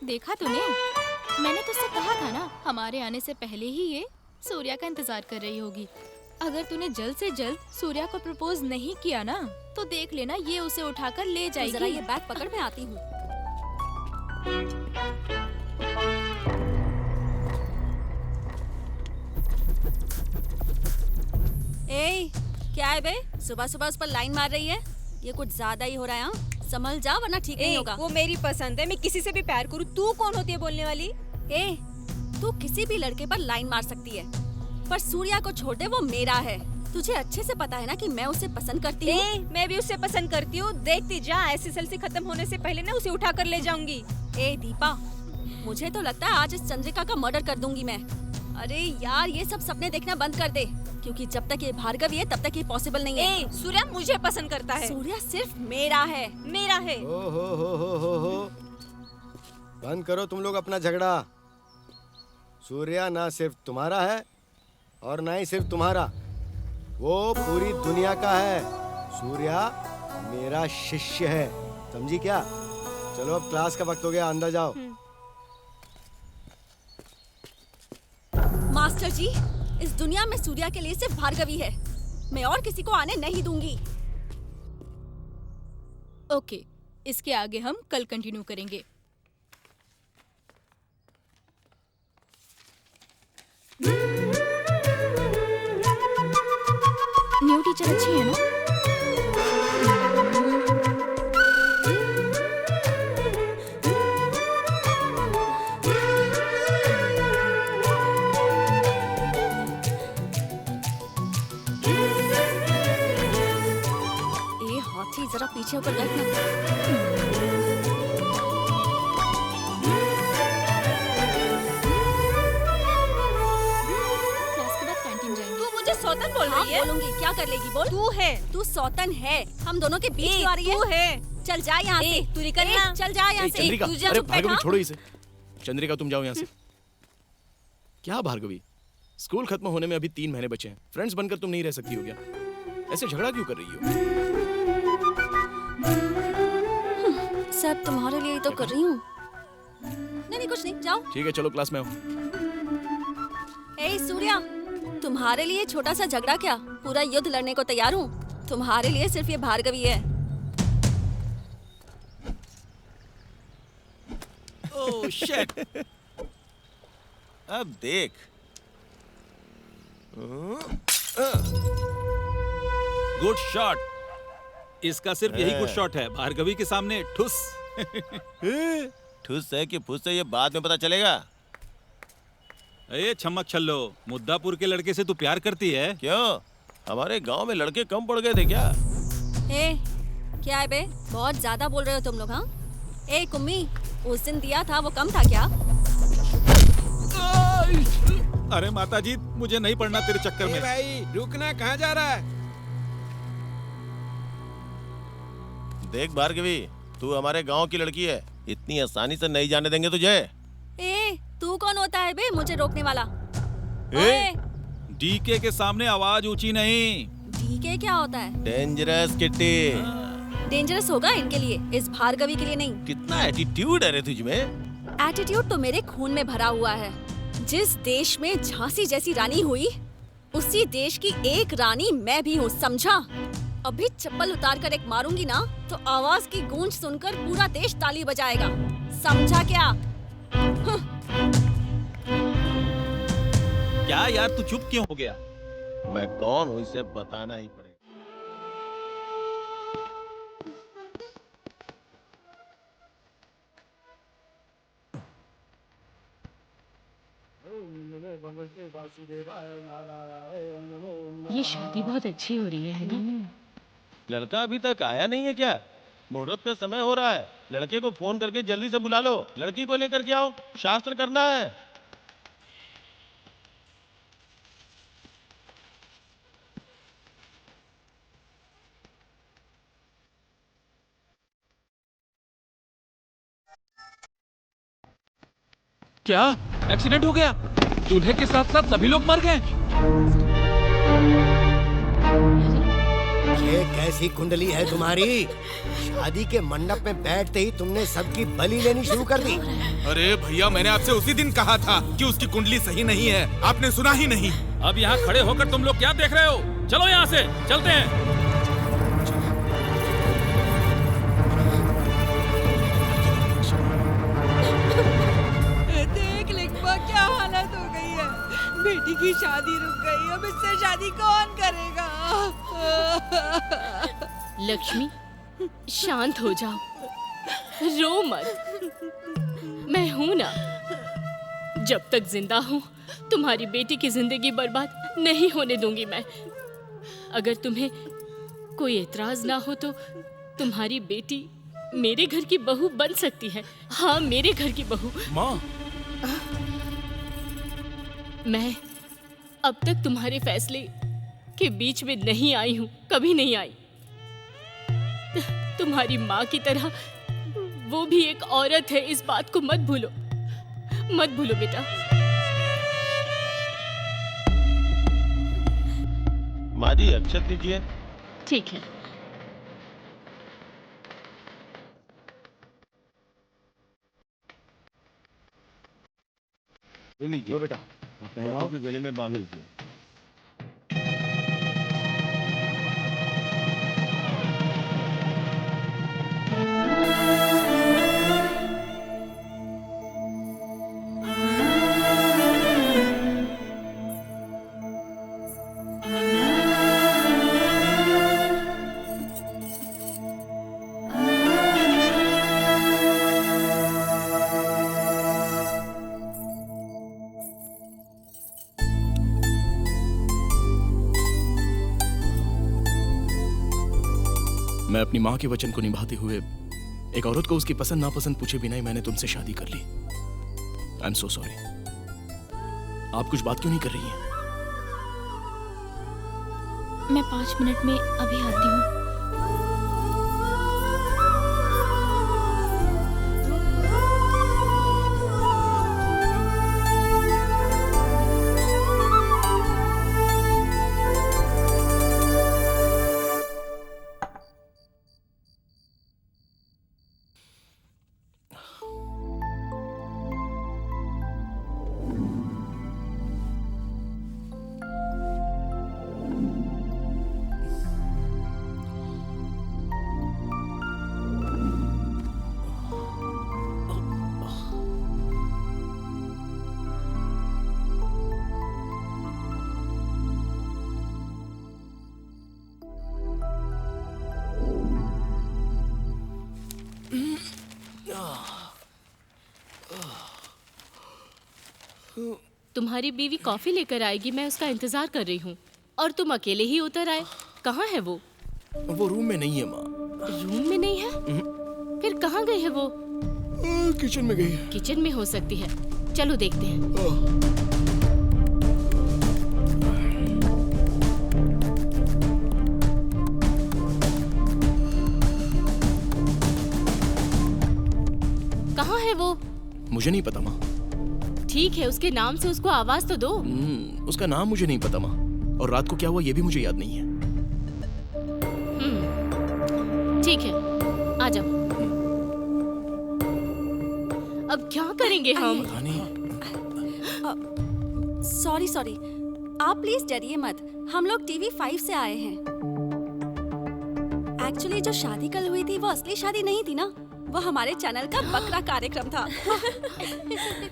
देखा तूने? मैंने तुझसे कहा था ना, हमारे आने से पहले ही ये सूर्या का इंतजार कर रही होगी। अगर तूने जल्द से जल्द सूर्या को प्रपोज नहीं किया ना, तो देख लेना ये उसे उठाकर ले तो जरा जाएगी। ये बैग पकड़, मैं आती हूँ। ए, क्या है बे? सुबह सुबह उस पर लाइन मार रही है। ये कुछ ज्यादा ही हो रहा है। हाँ, संभल जा वरना ठीक नहीं होगा। वो मेरी पसंद है, मैं किसी से भी प्यार करूँ। तू कौन होती है बोलने वाली? ए, तू किसी भी लड़के पर लाइन मार सकती है, पर सूर्या को छोड़ दे, वो मेरा है। तुझे अच्छे से पता है ना कि मैं उसे पसंद करती हूँ। मैं भी उसे पसंद करती हूँ। देखती जा, एसएसएलसी खत्म होने से पहले ना उसे उठा कर ले जाऊंगी। ए दीपा, मुझे तो लगता है आज इस चंद्रिका का मर्डर कर दूंगी मैं। अरे यार, ये सब सपने देखना बंद कर दे, क्योंकि जब तक ये भार्गवी है तब तक ये पॉसिबल नहीं है। सूर्या मुझे पसंद करता है। सूर्या सिर्फ मेरा है, मेरा है। ओ हो। बंद करो तुम लोग अपना झगड़ा। सूर्या ना सिर्फ तुम्हारा है और ना ही सिर्फ तुम्हारा, वो पूरी दुनिया का है। सूर्या मेरा शिष्य है, समझी क्या? चलो अब क्लास का वक्त हो गया, अंदर जाओ। मास्टर जी, इस दुनिया में सूर्या के लिए सिर्फ भार्गवी है। मैं और किसी को आने नहीं दूंगी। ओके, इसके आगे हम कल कंटिन्यू करेंगे। न्यू टीचर अच्छी है ना? ए हाथी, जरा पीछे होकर बैठना। क्लास के बाद कैंटीन जाएंगे। तू मुझे सौतन बोल हाँ, रही है? बोलूंगी, क्या कर लेगी बोल। तू है। तू सौतन है, हम दोनों के बीच क्यों आ रही है? तू है। चल जा यहाँ से। तू निकल ना। चल जा यहाँ से। चंद्रिका, तू जा, अरे चुप भार्गवी बैठा। छोड़ो इसे। चंद्रिका तुम जाओ यहाँ से। क्या भार्गवी, स्कूल खत्म होने में अभी 3 महीने बचे हैं। फ्रेंड्स बनकर तुम नहीं रह सकती हो क्या? ऐसे झगड़ा क्यों कर रही हो? सब तुम्हारे लिए ही तो कर रही हूँ। नहीं, कुछ नहीं, जाओ। ठीक है, चलो क्लास में आओ। ए सूर्या, तुम्हारे लिए छोटा सा झगड़ा क्या, पूरा युद्ध लड़ने को तैयार हूँ। तुम्हारे लिए सिर्फ ये भार्गवी है। Oh shit. अब देख। Good shot. इसका सिर्फ यही गुड शॉट है। भार्गवी के सामने ठुस। ठुस है कि फुस है ये बाद में पता चलेगा। अरे छमक छल्लो, मुद्दापुर के लड़के से तू प्यार करती है? क्यों, हमारे गांव में लड़के कम पड़ गए थे क्या? ए, क्या है बे, बहुत ज्यादा बोल रहे हो तुम लोग। हाँ, ए कुम्मी, उस दिन दिया था वो कम था क्या? अरे माताजी, मुझे नहीं पढ़ना तेरे चक्कर में। भाई रुकना, कहाँ जा रहा है? देख भार्गवी, तू हमारे गांव की लड़की है, इतनी आसानी से नहीं जाने देंगे तुझे। ए, तू कौन होता है बे मुझे रोकने वाला? ए? डीके के सामने आवाज ऊंची नहीं। डीके क्या होता है? Dangerous kitty. डेंजरस होगा इनके लिए, इस भार्गवी के लिए नहीं। कितना एटीट्यूड है रे तुझ में। एटीट्यूड तो मेरे खून में भरा हुआ है। जिस देश में झांसी जैसी रानी हुई, उसी देश की एक रानी मैं भी हूँ, समझा? अभी चप्पल उतार कर एक मारूंगी ना, तो आवाज की गूंज सुनकर पूरा देश ताली बजाएगा, समझा क्या? क्या यार, तू चुप क्यों हो गया? मैं कौन हूँ इसे बताना ही पड़ेगा। ये शादी बहुत अच्छी हो रही है ना? लड़का अभी तक आया नहीं है क्या? मुहूर्त का समय हो रहा है, लड़के को फोन करके जल्दी से बुला लो। लड़की को लेकर के आओ, शास्त्र करना है। क्या एक्सीडेंट हो गया? दूल्हे के साथ साथ सभी लोग मर गए। ये कैसी कुंडली है तुम्हारी? शादी के मंडप में बैठते ही तुमने सबकी बलि लेनी शुरू कर दी। अरे भैया, मैंने आपसे उसी दिन कहा था कि उसकी कुंडली सही नहीं है, आपने सुना ही नहीं। अब यहाँ खड़े होकर तुम लोग क्या देख रहे हो? चलो यहाँ से, चलते हैं। देख लिखवा क्या हालत हो गई है। बेटी की शादी रुक गई, अब इससे शादी कौन करेगा? लक्ष्मी, शांत हो जाओ, रो मत। मैं हूं ना, जब तक जिंदा हूं तुम्हारी बेटी की जिंदगी बर्बाद नहीं होने दूंगी मैं। अगर तुम्हें कोई एतराज ना हो तो तुम्हारी बेटी मेरे घर की बहू बन सकती है। हाँ, मेरे घर की बहू। माँ, मैं अब तक तुम्हारे फैसले के बीच में नहीं आई हूँ, कभी नहीं आई। तुम्हारी माँ की तरह वो भी एक औरत है, इस बात को मत भूलो, मत भूलो बेटा। माँ जी, अक्षत लीजिए। ठीक है। लीजिए बेटा, बहनों के गले में बांध लीजिए। मैं अपनी माँ के वचन को निभाते हुए एक औरत को उसकी पसंद नापसंद पूछे बिना ही मैंने तुमसे शादी कर ली। I am so sorry. आप कुछ बात क्यों नहीं कर रही हैं? मैं 5 मिनट में अभी आती हूँ। तुम्हारी बीवी कॉफी लेकर आएगी, मैं उसका इंतजार कर रही हूँ। और तुम अकेले ही उतर आए। कहाँ है वो? वो रूम में नहीं है माँ। रूम में नहीं है? फिर कहाँ गई है वो? किचन में गई है। किचन में हो सकती है, चलो देखते हैं। कहाँ है वो? मुझे नहीं पता माँ। ठीक है, उसके नाम से उसको आवाज तो दो। उसका नाम मुझे नहीं पता माँ, और रात को क्या हुआ ये भी मुझे याद नहीं है। ठीक है, आ जाओ। अब क्या करेंगे हम? पता नहीं। सॉरी, आप प्लीज डरिए मत। हम लोग टीवी 5 से आए हैं। एक्चुअली जो शादी कल हुई थी वो असली शादी नहीं थी ना, वो हमारे चैनल का बकरा कार्यक्रम था।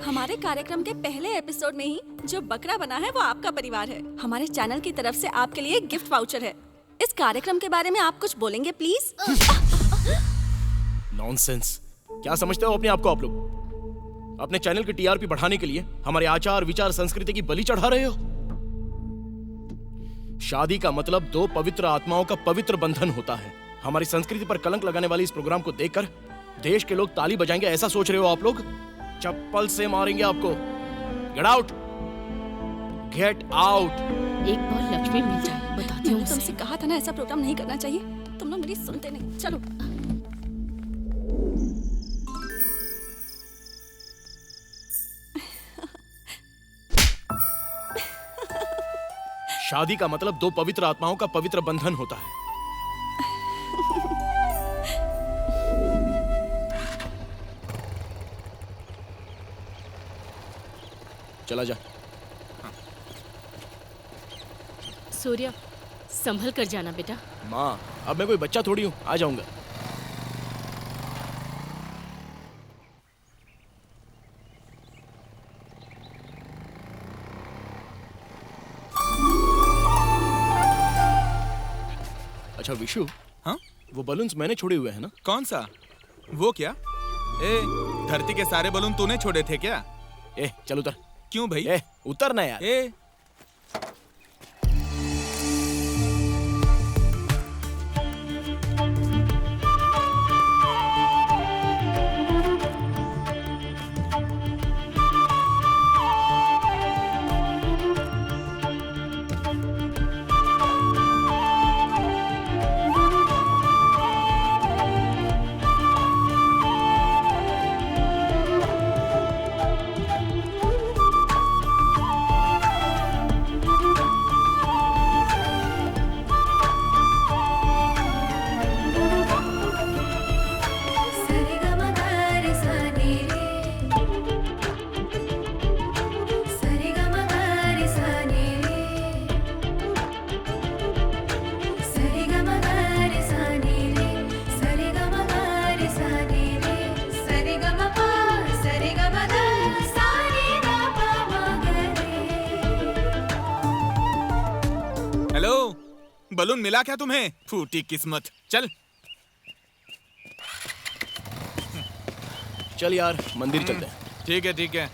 हमारे कार्यक्रम के पहले एपिसोड में ही जो बकरा बना है वो आपका परिवार है। हमारे चैनल की तरफ से आपके लिए गिफ्ट वाउचर है। इस कार्यक्रम के बारे में आप कुछ बोलेंगे प्लीज? नॉनसेंस। क्या समझते हो अपने आप को आप लोग? अपने चैनल की टीआरपी बढ़ाने के लिए हमारे आचार विचार संस्कृति की बलि चढ़ा रहे हो। शादी का मतलब 2 पवित्र आत्माओं का पवित्र बंधन होता है। हमारी संस्कृति पर कलंक लगाने वाली इस प्रोग्राम को देखकर देश के लोग ताली बजाएंगे ऐसा सोच रहे हो आप लोग? चप्पल से मारेंगे आपको। Get out, get out. एक बार लक्ष्मी मिल जाए, बताती हूँ तुमसे उसे। कहा था ना ऐसा प्रोग्राम नहीं करना चाहिए, तुम लोग मेरी सुनते नहीं। चलो। शादी का मतलब 2 पवित्र आत्माओं का पवित्र बंधन होता है। चला जा। सूर्या, संभल कर जाना बेटा। माँ, अब मैं कोई बच्चा थोड़ी हूँ, आ जाऊंगा। अच्छा विशु, हाँ? वो बलून्स मैंने छोड़े हुए हैं ना? कौन सा? वो क्या? ए, धरती के सारे बलून तूने छोड़े थे क्या? चल उतर। क्यों भाई? उतर ना यार। बलून मिला क्या तुम्हें? फूटी किस्मत। चल चल यार, मंदिर चलते हैं। ठीक है ठीक है।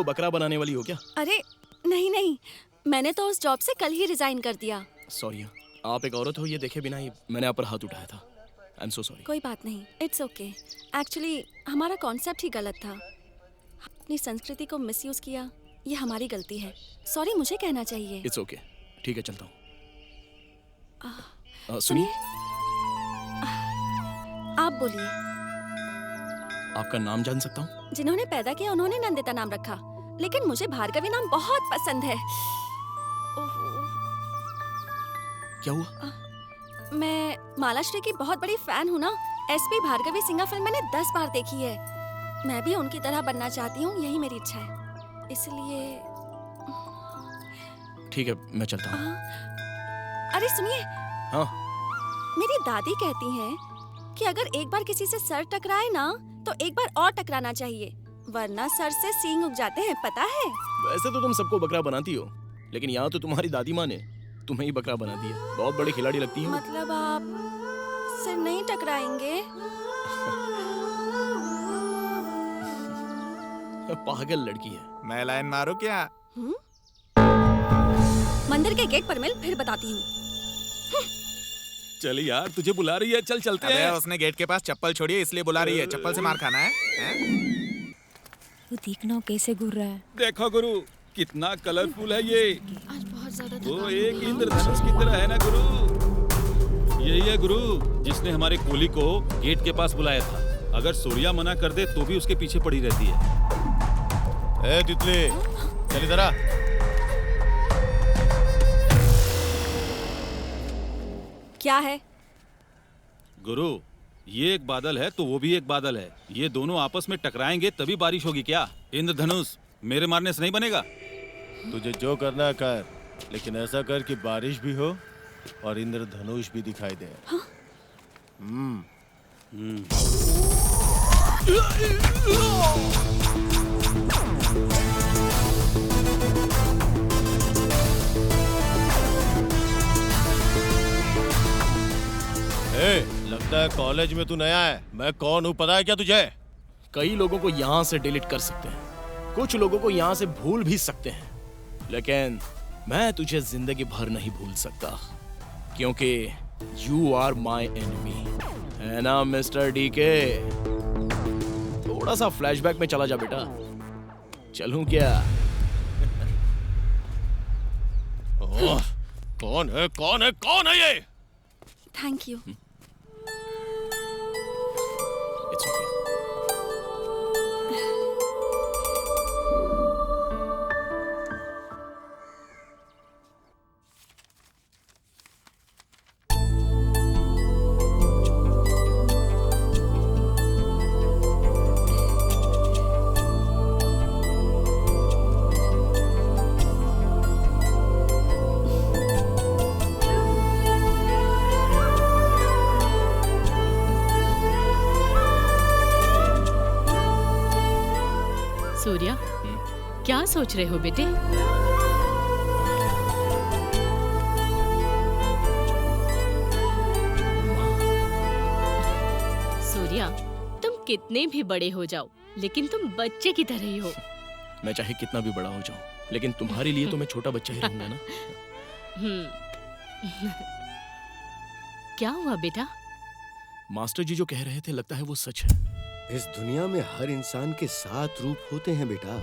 बकरा बनाने वाली हो क्या? अरे नहीं नहीं, मैंने तो उस जॉब से कल ही रिजाइन कर दिया। सॉरी, आप एक औरत हो ये देखे बिना ही मैंने आप पर हाथ उठाया था। I am so sorry. कोई बात नहीं, इट्स ओके। एक्चुअली हमारा कॉन्सेप्ट ही गलत था। अपनी संस्कृति को मिसयूज किया, ये हमारी गलती है। सॉरी मुझे कहना चाहिए। इट्स ओके, ठीक है चलता हूँ। सुनिए, आप बोलिए। आपका नाम जान सकता हूँ? जिन्होंने पैदा किया उन्होंने नंदिता नाम रखा, लेकिन मुझे भार्गवी नाम बहुत पसंद है। क्या हुआ? मैं मालाश्री की बहुत बड़ी फैन हूँ ना। एसपी भार्गवी सिंघा फिल्म मैंने 10 बार देखी है। मैं भी उनकी तरह बनना चाहती हूँ, यही मेरी इच्छा है। इसलिए ठीक है, मैं चलता हूँ। अरे सुनिए। हाँ? मेरी दादी कहती हैं कि अगर एक बार किसी से सर टकराए ना तो एक बार और टकराना चाहिए, वरना सर से सींग उग जाते हैं, पता है? वैसे तो तुम सबको बकरा बनाती हो, लेकिन यहाँ तो तुम्हारी दादी माँ ने तुम्हें ही बकरा बना दिया। बहुत बड़े खिलाड़ी लगती हो। मतलब आप सिर नहीं टकराएंगे? पागल लड़की है। मैं लाइन मारूं क्या? मंदिर के गेट पर मिल, फिर बताती हूँ। चल यार, तुझे बुला रही है, चल चलते हैं। उसने गेट के पास चप्पल छोड़ी है इसलिए बुला रही है। चप्पल से मार खाना है? वो देखना कैसे घूर रहा है। देखो गुरु, कितना कलरफुल है ये। आज बहुत ज्यादा वो एक इंद्रधनुष की तरह है ना गुरु। यही है गुरु जिसने हमारे कोली को गेट के पास बुलाया था। अगर सूर्या मना कर दे तो भी उसके पीछे पड़ी रहती है। ए तितली, चल इधर आ। क्या है? गुरु, ये एक बादल है तो वो भी एक बादल है। ये दोनों आपस में टकराएंगे तभी बारिश होगी क्या? इंद्रधनुष मेरे मारने से नहीं बनेगा। तुझे जो करना है कर, लेकिन ऐसा कर कि बारिश भी हो और इंद्रधनुष भी दिखाई दे। हाँ? लगता है कॉलेज में तू नया है। मैं कौन हूँ पता है क्या तुझे? कई लोगों को यहाँ से डिलीट कर सकते हैं, कुछ लोगों को यहाँ से भूल भी सकते हैं, लेकिन मैं तुझे जिंदगी भर नहीं भूल सकता, क्योंकि यू आर माई एनिमी, है ना मिस्टर डीके? थोड़ा सा फ्लैशबैक में चला जा बेटा। चलूं क्या? ओह, कौन है कौन है कौन है ये? Thank you. It's okay. Surya, क्या सोच रहे हो बेटे? सूर्या, तुम कितने भी बड़े हो जाओ, लेकिन तुम बच्चे की तरह ही हो। मैं चाहे कितना भी बड़ा हो जाऊं, लेकिन तुम्हारे लिए तो मैं छोटा बच्चा ही रहूंगा ना। क्या हुआ बेटा? मास्टर जी जो कह रहे थे, लगता है वो सच है। इस दुनिया में हर इंसान के 7 रूप होते हैं बेटा।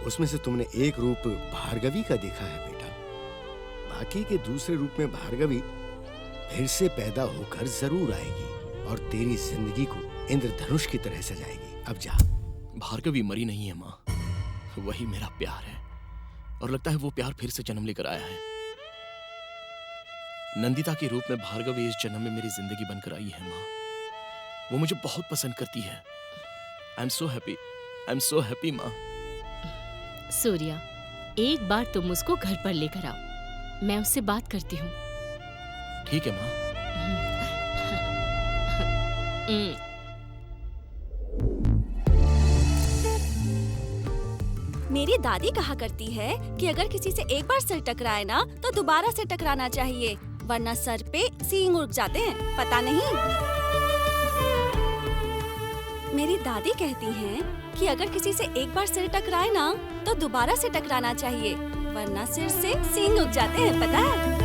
उसमें से तुमने एक रूप भार्गवी का देखा है बेटा। बाकी के दूसरे रूप में भार्गवी फिर से पैदा होकर जरूर आएगी और तेरी जिंदगी को इंद्रधनुष की तरह सजाएगी। अब जा। भार्गवी मरी नहीं है माँ, वही मेरा प्यार है, और लगता है वो प्यार फिर से जन्म लेकर आया है। नंदिता के रूप में भार्गवी इस जन्म में मेरी जिंदगी बनकर आई है माँ। वो मुझे बहुत पसंद करती है। आई एम सो हैप्पी माँ। सूर्या, एक बार तुम उसको घर पर लेकर आओ, मैं उससे बात करती हूँ। ठीक है माँ। मेरी दादी कहा करती है कि अगर किसी से एक बार सिर टकराए ना तो दोबारा से टकराना चाहिए, वरना सर पे सींग उड़ जाते हैं, पता नहीं? मेरी दादी कहती हैं कि अगर किसी से एक बार सिर टकराए ना तो दोबारा से टकराना चाहिए, वरना सिर से सींग उग जाते हैं, पता है?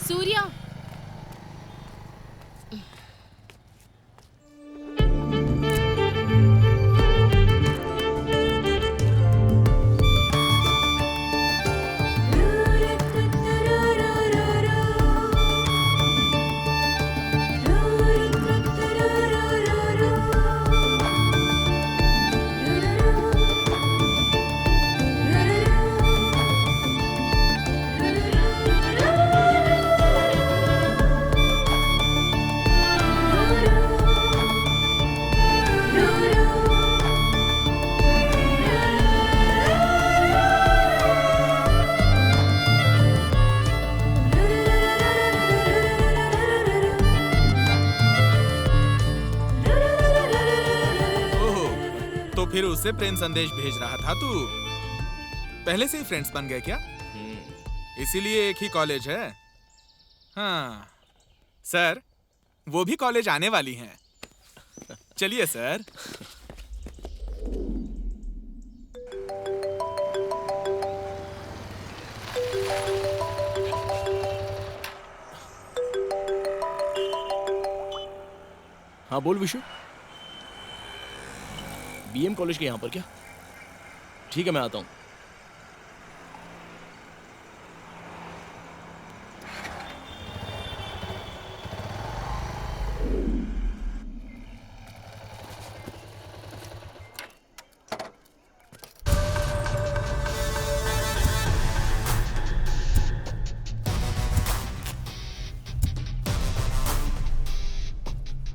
सूर्या, फिर उससे प्रेम संदेश भेज रहा था तू? पहले से ही फ्रेंड्स बन गए क्या? इसीलिए एक ही कॉलेज है। हाँ सर, वो भी कॉलेज आने वाली हैं। चलिए सर। हाँ बोल विशु। बीएम कॉलेज के यहाँ पर क्या? ठीक है, मैं आता हूँ।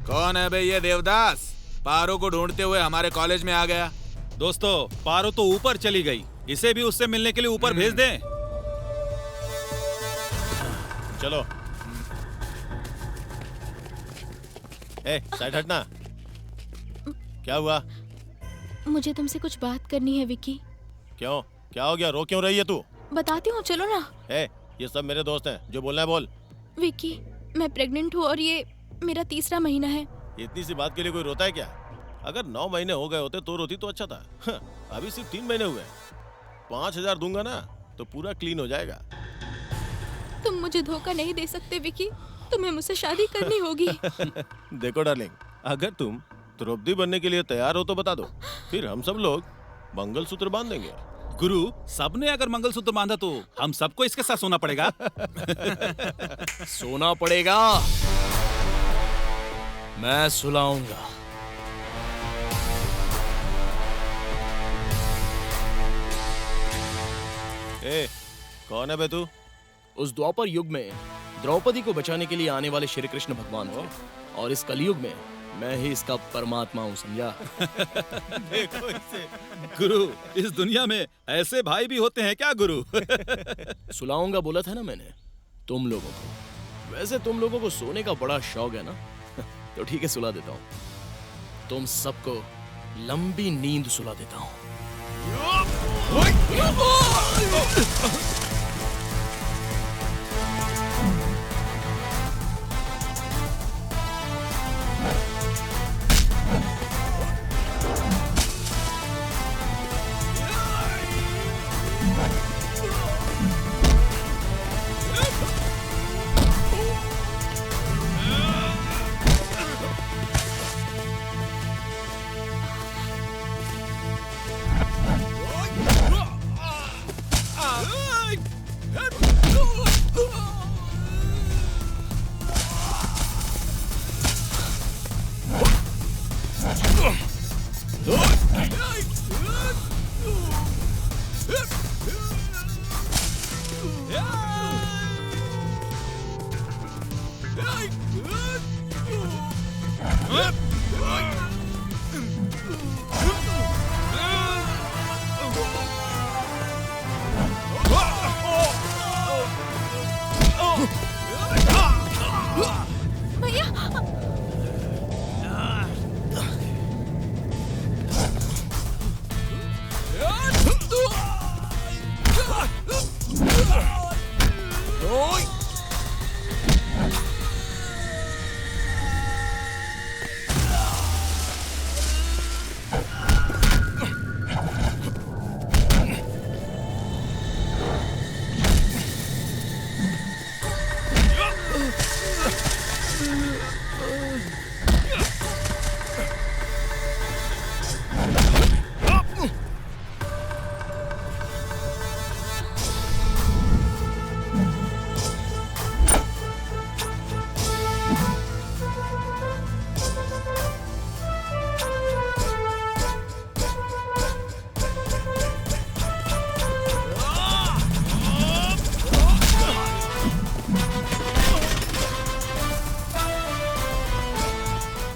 कौन है भाई ये देवदास? पारो को ढूंढते हुए हमारे कॉलेज में आ गया। दोस्तों, पारो तो ऊपर चली गई, इसे भी उससे मिलने के लिए ऊपर भेज दें। चलो। ए, साइड हटना। क्या हुआ? मुझे तुमसे कुछ बात करनी है विकी। क्यों, क्या हो गया? रो क्यों रही है तू? बताती हूँ, चलो ना। ये सब मेरे दोस्त हैं, जो बोलना है बोल। विकी, मैं प्रेग्नेंट हूँ और ये मेरा 3रा महीना है। इतनी सी बात के लिए कोई रोता है क्या? अगर 9 महीने हो गए होते तो रोती तो अच्छा था। अभी सिर्फ 3 महीने हुए। 5,000 दूंगा ना तो पूरा क्लीन हो जाएगा। तुम मुझे धोखा नहीं दे सकते विकी, तुम्हें मुझसे शादी करनी होगी। देखो डार्लिंग, अगर तुम द्रौपदी बनने के लिए तैयार हो तो बता दो, फिर हम सब लोग मंगलसूत्र बांध देंगे। गुरु, सबने अगर मंगलसूत्र बांधा तो हम सबको इसके साथ सोना पड़ेगा। सोना पड़ेगा, मैं सुलाऊंगा। कौन है बे तू? उस द्वापर युग में द्रौपदी को बचाने के लिए आने वाले श्री कृष्ण भगवान थे, और इस कलयुग में मैं ही इसका परमात्मा हूँ, समझा? देखो इसे। गुरु, इस दुनिया में ऐसे भाई भी होते हैं क्या गुरु? सुलाऊंगा बोला था ना मैंने तुम लोगों को। वैसे तुम लोगों को सोने का बड़ा शौक है ना, तो ठीक है, सुला देता हूँ। तुम सबको लंबी नींद सुला देता हूँ।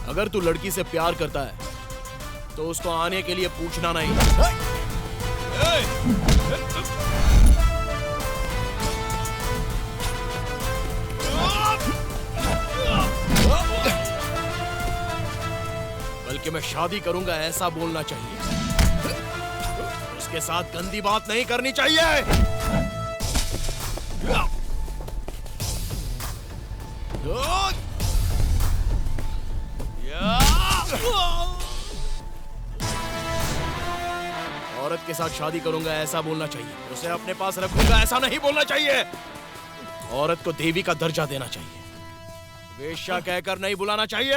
अगर तू लड़की से प्यार करता है तो उसको आने के लिए पूछना नहीं। बल्कि मैं शादी करूंगा ऐसा बोलना चाहिए। उसके साथ गंदी बात नहीं करनी चाहिए। औरत के साथ शादी करूंगा ऐसा बोलना चाहिए। उसे अपने पास रखूंगा ऐसा नहीं बोलना चाहिए। औरत को देवी का दर्जा देना चाहिए, वेश्या कहकर नहीं बुलाना चाहिए।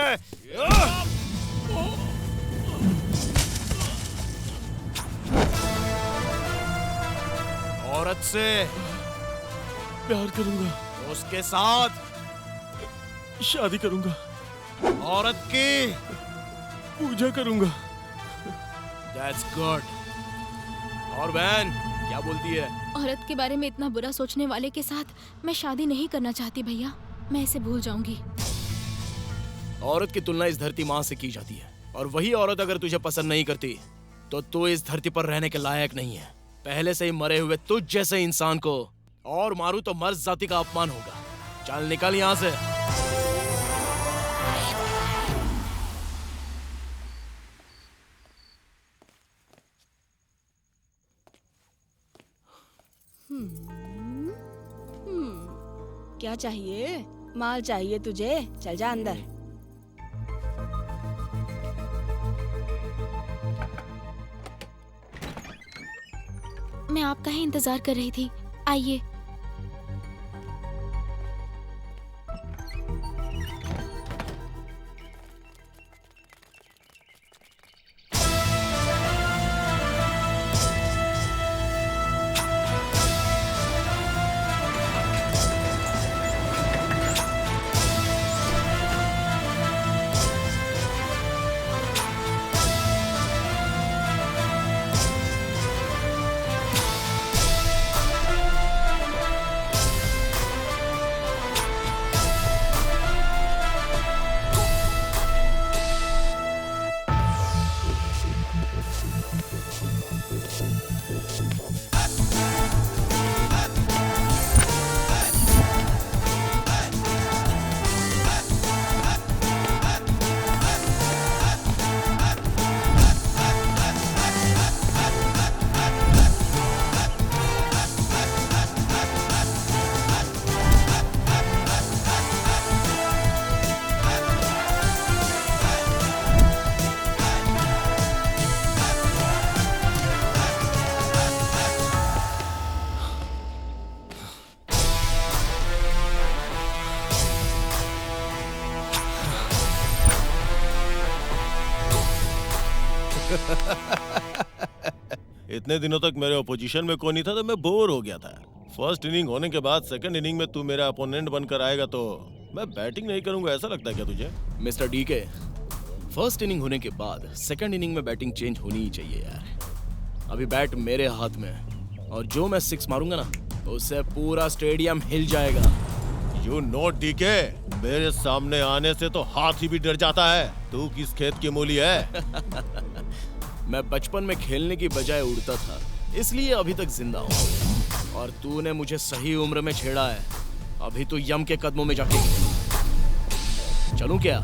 औरत से प्यार करूंगा, उसके साथ शादी करूंगा, औरत की पूजा करूंगा। That's good। और बहन क्या बोलती है? औरत के बारे में इतना बुरा सोचने वाले के साथ मैं शादी नहीं करना चाहती भैया, मैं इसे भूल जाऊंगी। औरत की तुलना इस धरती माँ से की जाती है, और वही औरत अगर तुझे पसंद नहीं करती तो तू इस धरती पर रहने के लायक नहीं है। पहले से ही मरे हुए तुझ जैसे इंसान को और मारू तो मर्द जाति का अपमान होगा। चल निकल यहाँ से। क्या चाहिए? माल चाहिए तुझे? चल जा अंदर। मैं आपका ही इंतजार कर रही थी, आइए। इतने दिनों तक मेरे ओपोजिशन में कोई नहीं था तो मैं बोर हो गया था। फर्स्ट इनिंग होने के बाद सेकंड इनिंग में तू मेरा अपोनेंट बनकर आएगा तो मैं बैटिंग नहीं करूंगा, ऐसा लगता है क्या तुझे? मिस्टर डीके, फर्स्ट इनिंग होने के बाद सेकंड इनिंग में बैटिंग चेंज होनी ही चाहिए यार। अभी बैट मेरे हाथ में है और जो मैं सिक्स मारूंगा ना उससे पूरा स्टेडियम हिल जाएगा। यू नो डीके, मेरे सामने आने से तो हाथी भी डर जाता है। तू किस खेत की मूली है? मैं बचपन में खेलने की बजाय उड़ता था, इसलिए अभी तक जिंदा हूँ। और तूने मुझे सही उम्र में छेड़ा है, अभी तो यम के कदमों में जाके चलूं क्या?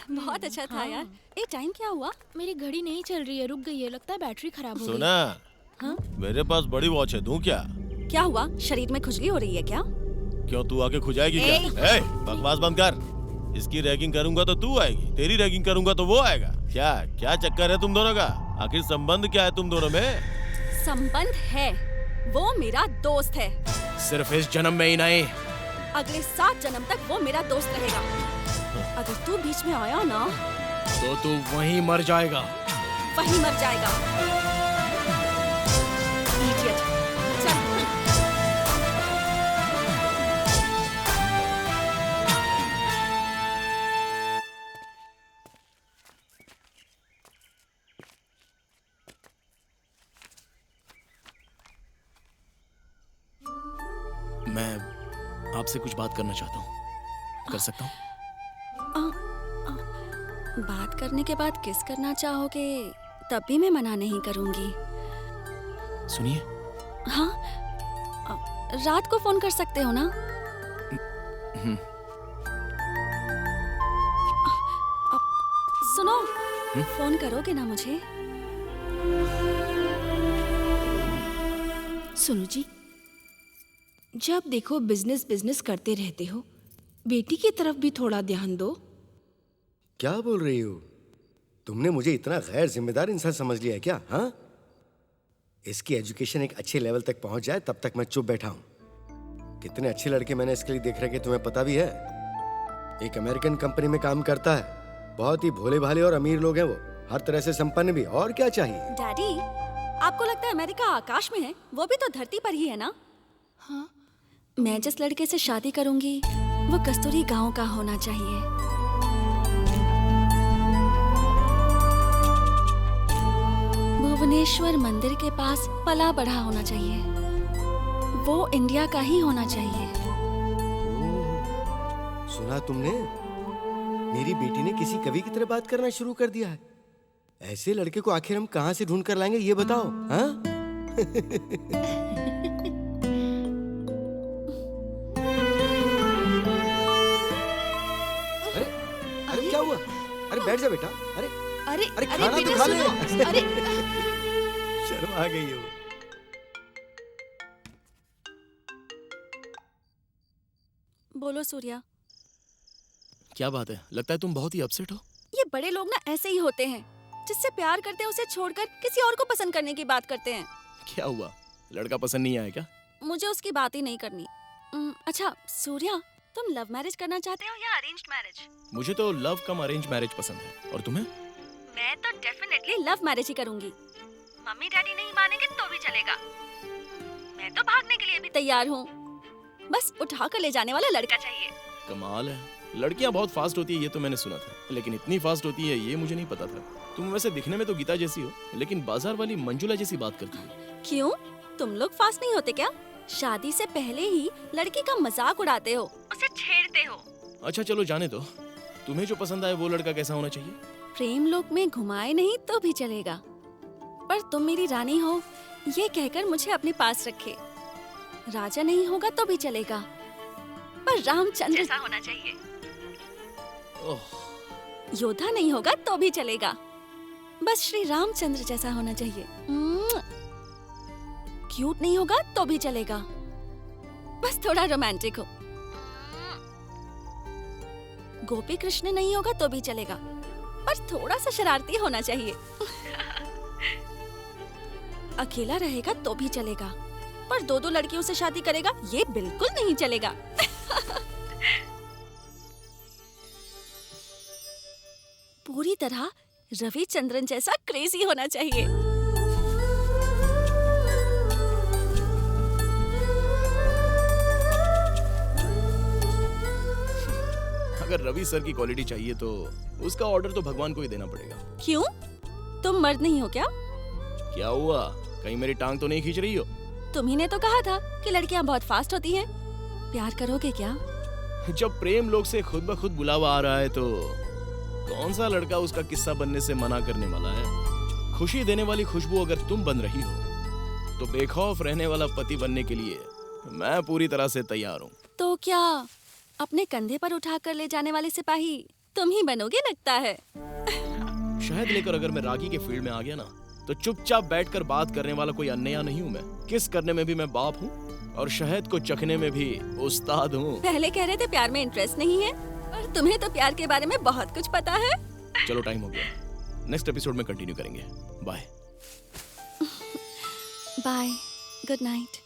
बहुत अच्छा था यार। ए टाइम क्या हुआ? मेरी घड़ी नहीं चल रही है, रुक गई है, लगता है बैटरी खराब हो गई। सुना, हाँ? मेरे पास बड़ी वॉच है, दूं क्या? क्या हुआ? शरीर में खुजली हो रही है क्या? क्यों, तू आके खुजाएगी क्या? ए, बकवास बंद कर। इसकी रैगिंग करूंगा तो तू आएगी, तेरी रैगिंग करूंगा तो वो आएगा। क्या क्या चक्कर है तुम दोनों का? आखिर संबंध क्या है तुम दोनों में? संबंध है, वो मेरा दोस्त है। सिर्फ इस जन्म में ही नहीं, अगले 7 जन्म तक वो मेरा दोस्त रहेगा। अगर तू बीच में आया ना तो तू वहीं मर जाएगा। वहीं मर जाएगा। Idiot। चल। मैं आपसे कुछ बात करना चाहता हूँ, कर सकता हूँ? बात करने के बाद किस करना चाहोगे तब भी मैं मना नहीं करूंगी। सुनिए। हाँ, रात को फोन कर सकते हो ना? सुनो, फोन करोगे ना मुझे? सुनो जी, जब देखो बिजनेस बिजनेस करते रहते हो, बेटी की तरफ भी थोड़ा ध्यान दो। क्या बोल रही हो? तुमने मुझे इतना गैर जिम्मेदार इंसान समझ लिया है क्या? हाँ, इसकी एजुकेशन एक अच्छे लेवल तक पहुंच जाए तब तक मैं चुप बैठा हूं। कितने अच्छे लड़के मैंने इसके लिए देख रखे तुम्हें पता भी है। एक अमेरिकन कंपनी में काम करता है, बहुत ही भोले भाले और अमीर लोग हैं वो, हर तरह से संपन्न भी। और क्या चाहिए? डैडी, आपको लगता है अमेरिका आकाश में है? वो भी तो धरती पर ही है ना? हाँ? मैं जिस लड़के से शादी करूंगी वो कस्तूरी गांव का होना चाहिए। भुवनेश्वर मंदिर के पास पला बढ़ा होना चाहिए। वो इंडिया का ही होना चाहिए। सुना तुमने? मेरी बेटी ने किसी कवि की तरह बात करना शुरू कर दिया है। ऐसे लड़के को आखिर हम कहां से ढूंढ कर लाएंगे ये बताओ? हाँ? अरे बैठ जा बेटा। अरे अरे अरे खाना तो बेटा खा ले। सुनो, अरे शर्मा गई हो। बोलो सूर्या। क्या बात है, लगता है तुम बहुत ही अपसेट हो। ये बड़े लोग ना ऐसे ही होते हैं, जिससे प्यार करते हैं उसे छोड़कर किसी और को पसंद करने की बात करते हैं। क्या हुआ, लड़का पसंद नहीं आया क्या? मुझे उसकी बात ही नहीं करनी। अच्छा सूर्या, तुम लव मैरिज करना चाहते हो या अरेंज्ड मैरिज? मुझे तो लव कम अरेंज मैरिज पसंद है, और तुम्हें? मैं तो डेफिनेटली लव मैरिज ही करूंगी। मम्मी डैडी नहीं मानेंगे तो भी चलेगा। मैं तो भागने के लिए भी तैयार हूँ। बस उठा कर ले जाने वाला लड़का चाहिए। कमाल है, लड़कियां बहुत फास्ट होती है ये तो मैंने सुना था, लेकिन इतनी फास्ट होती है ये मुझे नहीं पता था। तुम वैसे दिखने में तो गीता जैसी हो, लेकिन बाजार वाली मंजुला जैसी बात करती हो। क्यों, तुम लोग फास्ट नहीं होते क्या? शादी से पहले ही लड़की का मजाक उड़ाते हो, उसे छेड़ते हो। अच्छा चलो जाने दो, तुम्हें जो पसंद आए वो लड़का कैसा होना चाहिए? प्रेम लोक में घुमाए नहीं तो भी चलेगा, पर तुम मेरी रानी हो ये कहकर मुझे अपने पास रखे। राजा नहीं होगा तो भी चलेगा, पर रामचंद्र जैसा होना चाहिए। योद्धा नहीं होगा तो भी चलेगा, बस श्री रामचंद्र जैसा होना चाहिए। क्यूट नहीं होगा तो भी चलेगा, बस थोड़ा रोमांटिक हो। गोपी कृष्ण नहीं होगा तो भी चलेगा, पर थोड़ा सा शरारती होना चाहिए। अकेला रहेगा तो भी चलेगा, पर दो दो लड़कियों से शादी करेगा ये बिल्कुल नहीं चलेगा। पूरी तरह रविचंद्रन जैसा क्रेजी होना चाहिए। अगर रवि सर की क्वालिटी चाहिए तो उसका ऑर्डर तो भगवान को ही देना पड़ेगा। क्यों, तुम मर्द नहीं हो क्या? क्या हुआ, कहीं मेरी टांग तो नहीं खींच रही हो? तुम्ही ने तो कहा था कि लड़कियां बहुत फास्ट होती हैं। प्यार करोगे क्या? जब प्रेम लोग से खुद ब खुद बुलावा आ रहा है तो कौन सा लड़का उसका किस्सा बनने से मना करने वाला है? खुशी देने वाली खुशबू अगर तुम बन रही हो तो बेखौफ रहने वाला पति बनने के लिए मैं पूरी तरह से तैयार हूँ। तो क्या अपने कंधे पर उठा कर ले जाने वाले सिपाही तुम ही बनोगे लगता है। शहद लेकर अगर मैं रागी के फील्ड में आ गया ना तो चुपचाप बैठकर बात करने वाला कोई अन्या नहीं हूँ मैं। किस करने में भी मैं बाप हूँ और शहद को चखने में भी उस्ताद हूँ। पहले कह रहे थे प्यार में इंटरेस्ट नहीं है, और तुम्हें तो प्यार के बारे में बहुत कुछ पता है। चलो टाइम हो गया, नेक्स्ट एपिसोड में कंटिन्यू करेंगे। Bye bye, good night.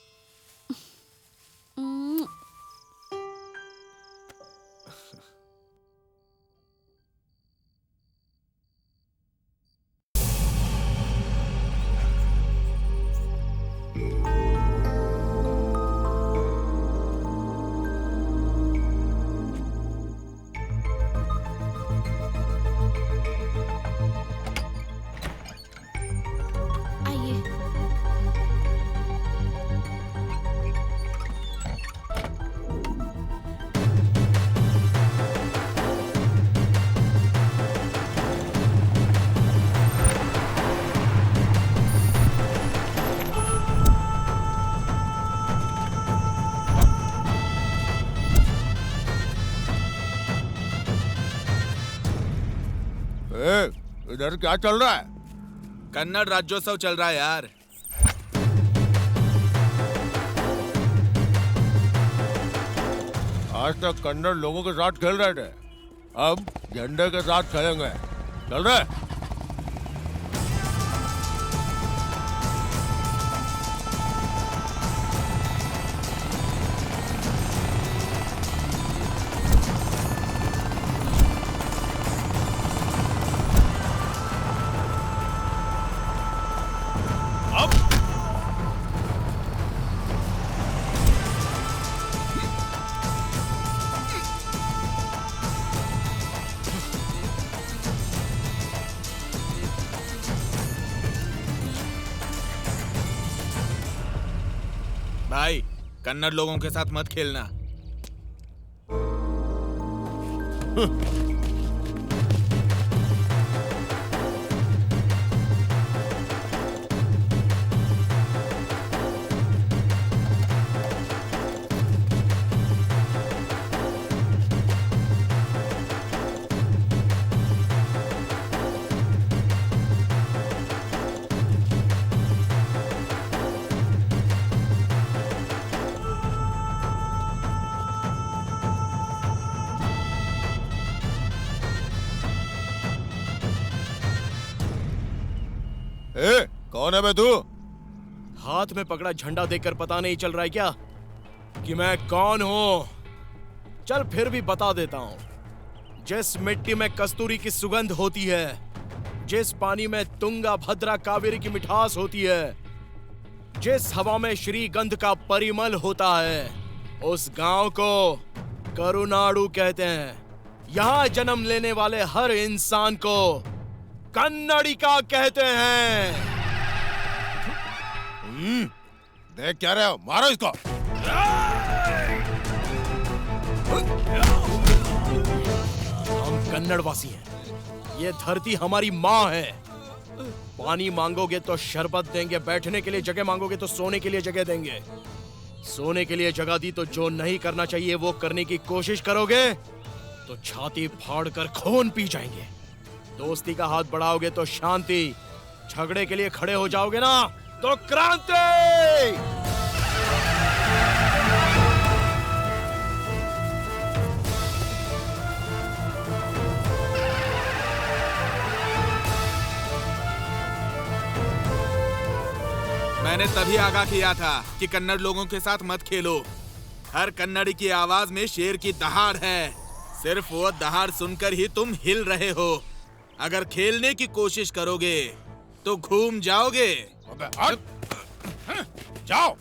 आइए। इधर क्या चल रहा है? कन्नड़ राज्योत्सव चल रहा है यार। आज तक कन्नड़ लोगों के साथ खेल रहे थे, अब झंडे के साथ खेलेंगे। चल रहे? भाई, कन्नड़ लोगों के साथ मत खेलना। ए, कौन है बे तू? हाथ में पकड़ा झंडा देखकर पता नहीं चल रहा है क्या कि मैं कौन हूं? चल फिर भी बता देता हूं। जिस मिट्टी में कस्तूरी की सुगंध होती है, जिस पानी में तुंगा भद्रा कावेरी की मिठास होती है, जिस हवा में श्रीगंध का परिमल होता है, उस गांव को करुनाडु कहते हैं। यहाँ जन्म लेने वाले हर इंसान को कन्नडिका कहते हैं। देख क्या रहे हो? मारो इसको। हम कन्नड़वासी हैं। ये धरती हमारी माँ है। पानी मांगोगे तो शरबत देंगे, बैठने के लिए जगह मांगोगे तो सोने के लिए जगह देंगे। सोने के लिए जगह दी तो जो नहीं करना चाहिए वो करने की कोशिश करोगे तो छाती फाड़ कर खून पी जाएंगे। दोस्ती का हाथ बढ़ाओगे तो शांति, झगड़े के लिए खड़े हो जाओगे ना तो क्रांति। मैंने तभी आगाह किया था कि कन्नड़ लोगों के साथ मत खेलो। हर कन्नड़ी की आवाज में शेर की दहाड़ है। सिर्फ वो दहाड़ सुनकर ही तुम हिल रहे हो। अगर खेलने की कोशिश करोगे तो घूम जाओगे। अबे हट! जाओ।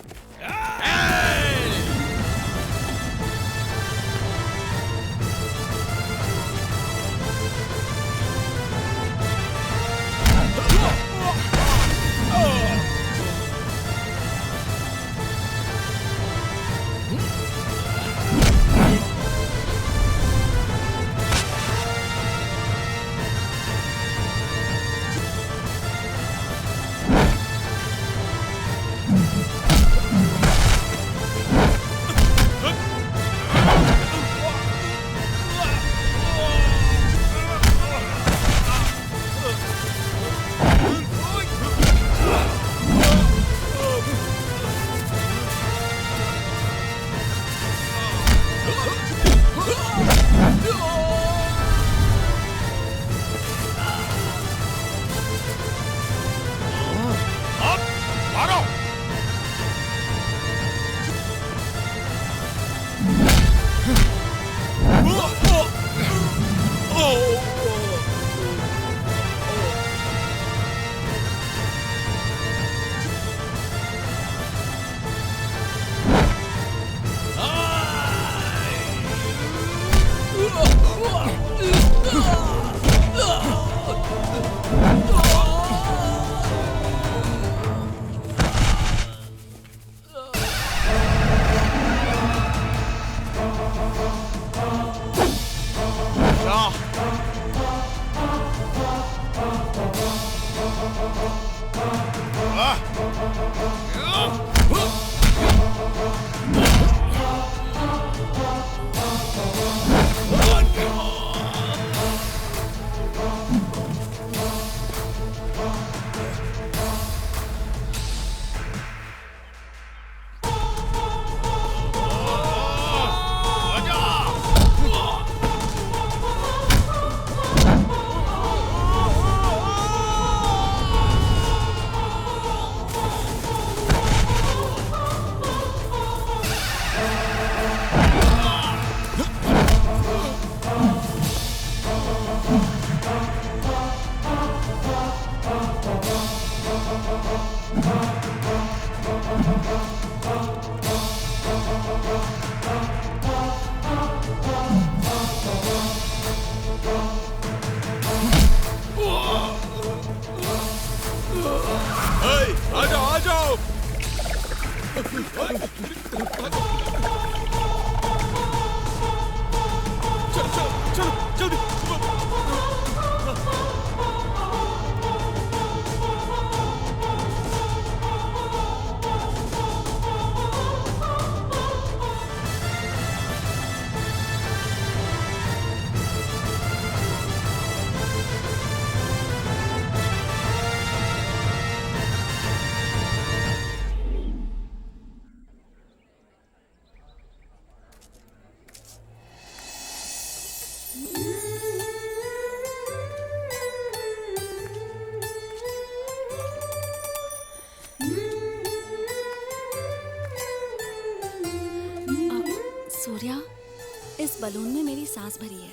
इस बलून में मेरी सांस भरी है।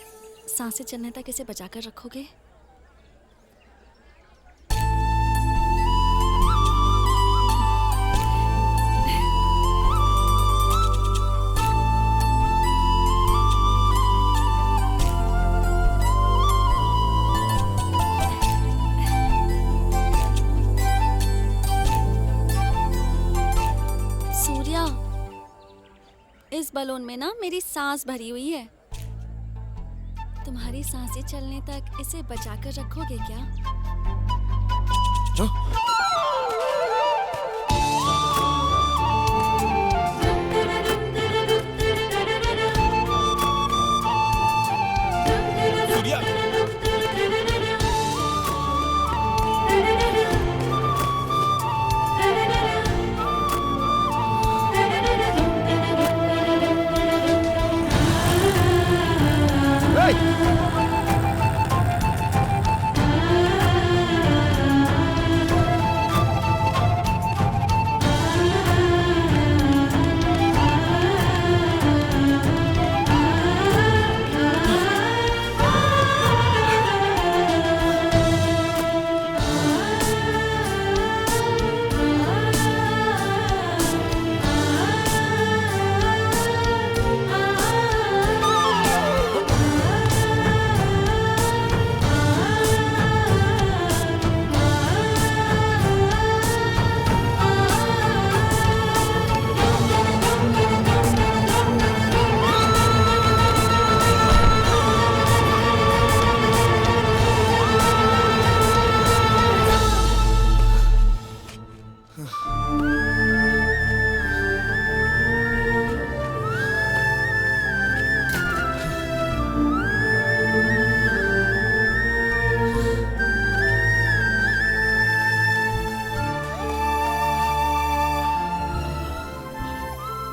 सांसें चलने तक इसे बचाकर रखोगे? सूर्या, इस बलून में ना मेरी सांस भरी हुई है। तुम्हारी सांसें चलने तक इसे बचाकर रखोगे क्या? सूर्या,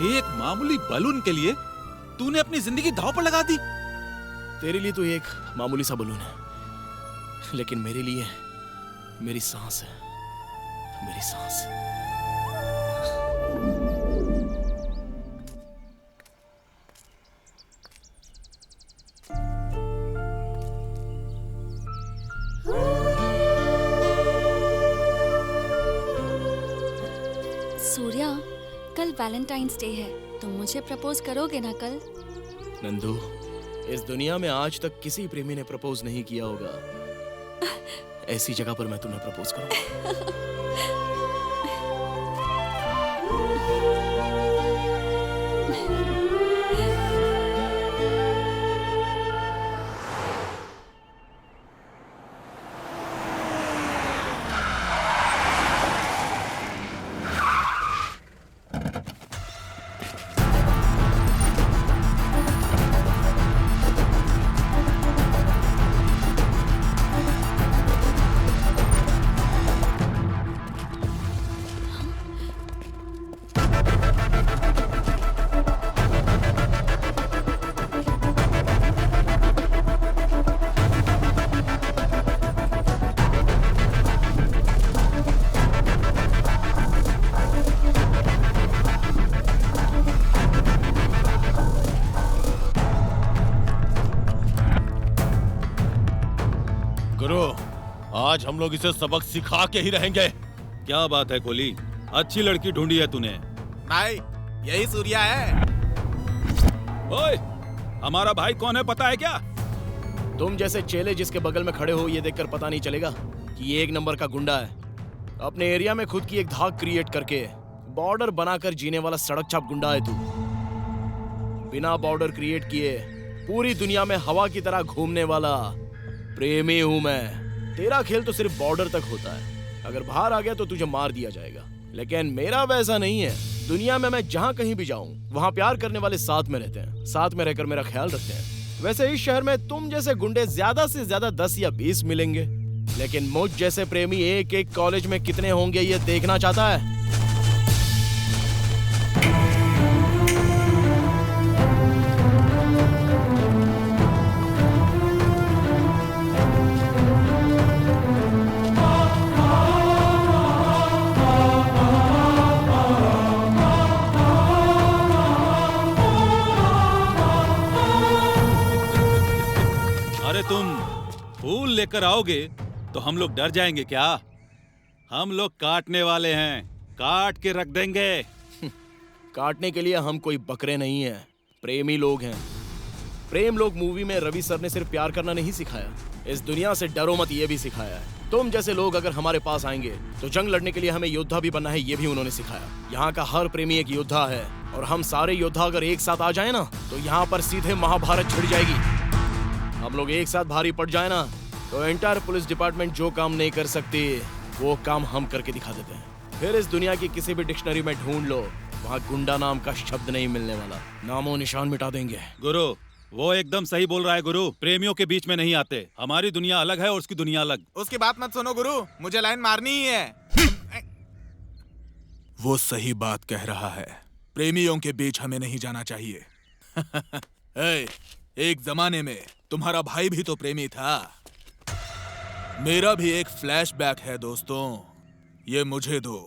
एक मामूली बलून के लिए तूने अपनी जिंदगी दांव पर लगा दी। तेरे लिए तो एक मामूली सा बलून है, लेकिन मेरे लिए मेरी सांस है, मेरी सांस। सूर्या, कल वैलेंटाइंस डे है, तुम मुझे प्रपोज करोगे ना कल? नंदू, इस दुनिया में आज तक किसी प्रेमी ने प्रपोज नहीं किया होगा। ऐसी जगह पर मैं तुम्हें प्रपोज करूंगा। गुरु, आज हम लोग इसे सबक सिखा के ही रहेंगे। क्या बात है कोली, अच्छी लड़की ढूंढी है तूने। भाई, यही सूर्या है। ओए, हमारा भाई कौन है पता है क्या? तुम जैसे चेले जिसके बगल में खड़े हो ये देखकर पता नहीं चलेगा कि ये एक नंबर का गुंडा है। अपने एरिया में खुद की एक धाक क्रिएट करके बॉर्डर बनाकर जीने वाला सड़क छाप गुंडा है तू। बिना बॉर्डर क्रिएट किए पूरी दुनिया में हवा की तरह घूमने वाला प्रेमी हूं मैं। तेरा खेल तो सिर्फ बॉर्डर तक होता है, अगर बाहर आ गया तो तुझे मार दिया जाएगा। लेकिन मेरा वैसा नहीं है। दुनिया में मैं जहां कहीं भी जाऊं वहां प्यार करने वाले साथ में रहते हैं, साथ में रहकर मेरा ख्याल रखते हैं। वैसे इस शहर में तुम जैसे गुंडे ज्यादा से ज्यादा 10 या 20 मिलेंगे, लेकिन मुझ जैसे प्रेमी एक एक कॉलेज में कितने होंगे ये देखना चाहता है। लेकर आओगे तो हम लोग डर जाएंगे क्या? हम लोग काटने वाले हैं, काट के रख देंगे। काटने के लिए हम कोई बकरे नहीं हैं, प्रेमी लोग हैं। प्रेम लोग मूवी में रवि सर ने सिर्फ प्यार करना नहीं सिखाया, इस दुनिया से डरो मत ये भी सिखाया है। तुम जैसे लोग अगर हमारे पास आएंगे तो जंग लड़ने के लिए हमें योद्धा भी बनना है, ये भी उन्होंने सिखाया। यहाँ का हर प्रेमी एक योद्धा है और हम सारे योद्धा अगर एक साथ आ जाए ना तो यहाँ पर सीधे महाभारत छिड़ जाएगी। हम लोग एक साथ भारी पड़ जाए ना तो एंटायर पुलिस डिपार्टमेंट जो काम नहीं कर सकती वो काम हम करके दिखा देते हैं। फिर इस दुनिया की किसी भी डिक्शनरी में ढूंढ लो, वहाँ गुंडा नाम का शब्द नहीं मिलने वाला, नामो निशान मिटा देंगे। गुरु वो एकदम सही बोल रहा है गुरु, प्रेमियों के बीच में नहीं आते। हमारी दुनिया अलग है और उसकी दुनिया अलग। उसकी बात मत सुनो गुरु, मुझे लाइन मारनी ही है। वो सही बात कह रहा है, प्रेमियों के बीच हमें नहीं जाना चाहिए। एक जमाने में तुम्हारा भाई भी तो प्रेमी था। मेरा भी एक फ्लैशबैक है दोस्तों, ये मुझे दो।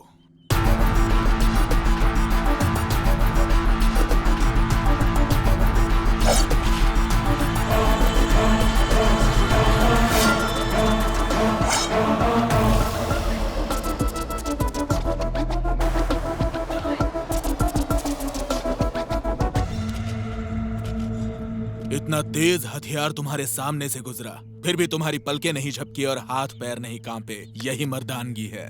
इतना तेज हथियार तुम्हारे सामने से गुजरा, फिर भी तुम्हारी पलकें नहीं झपकी और हाथ पैर नहीं कांपे। यही मर्दानगी है।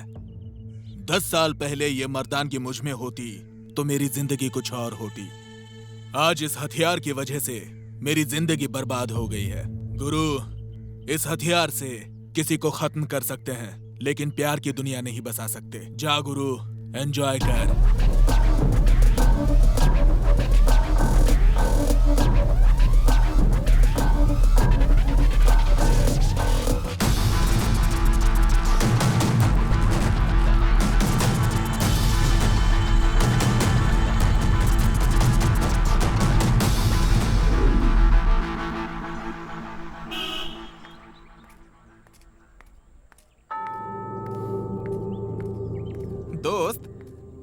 10 साल पहले ये मर्दानगी मुझ में होती तो मेरी जिंदगी कुछ और होती। आज इस हथियार की वजह से मेरी जिंदगी बर्बाद हो गई है। गुरु, इस हथियार से किसी को खत्म कर सकते हैं लेकिन प्यार की दुनिया नहीं बसा सकते। जा गुरु, एंजॉय कर। दोस्त,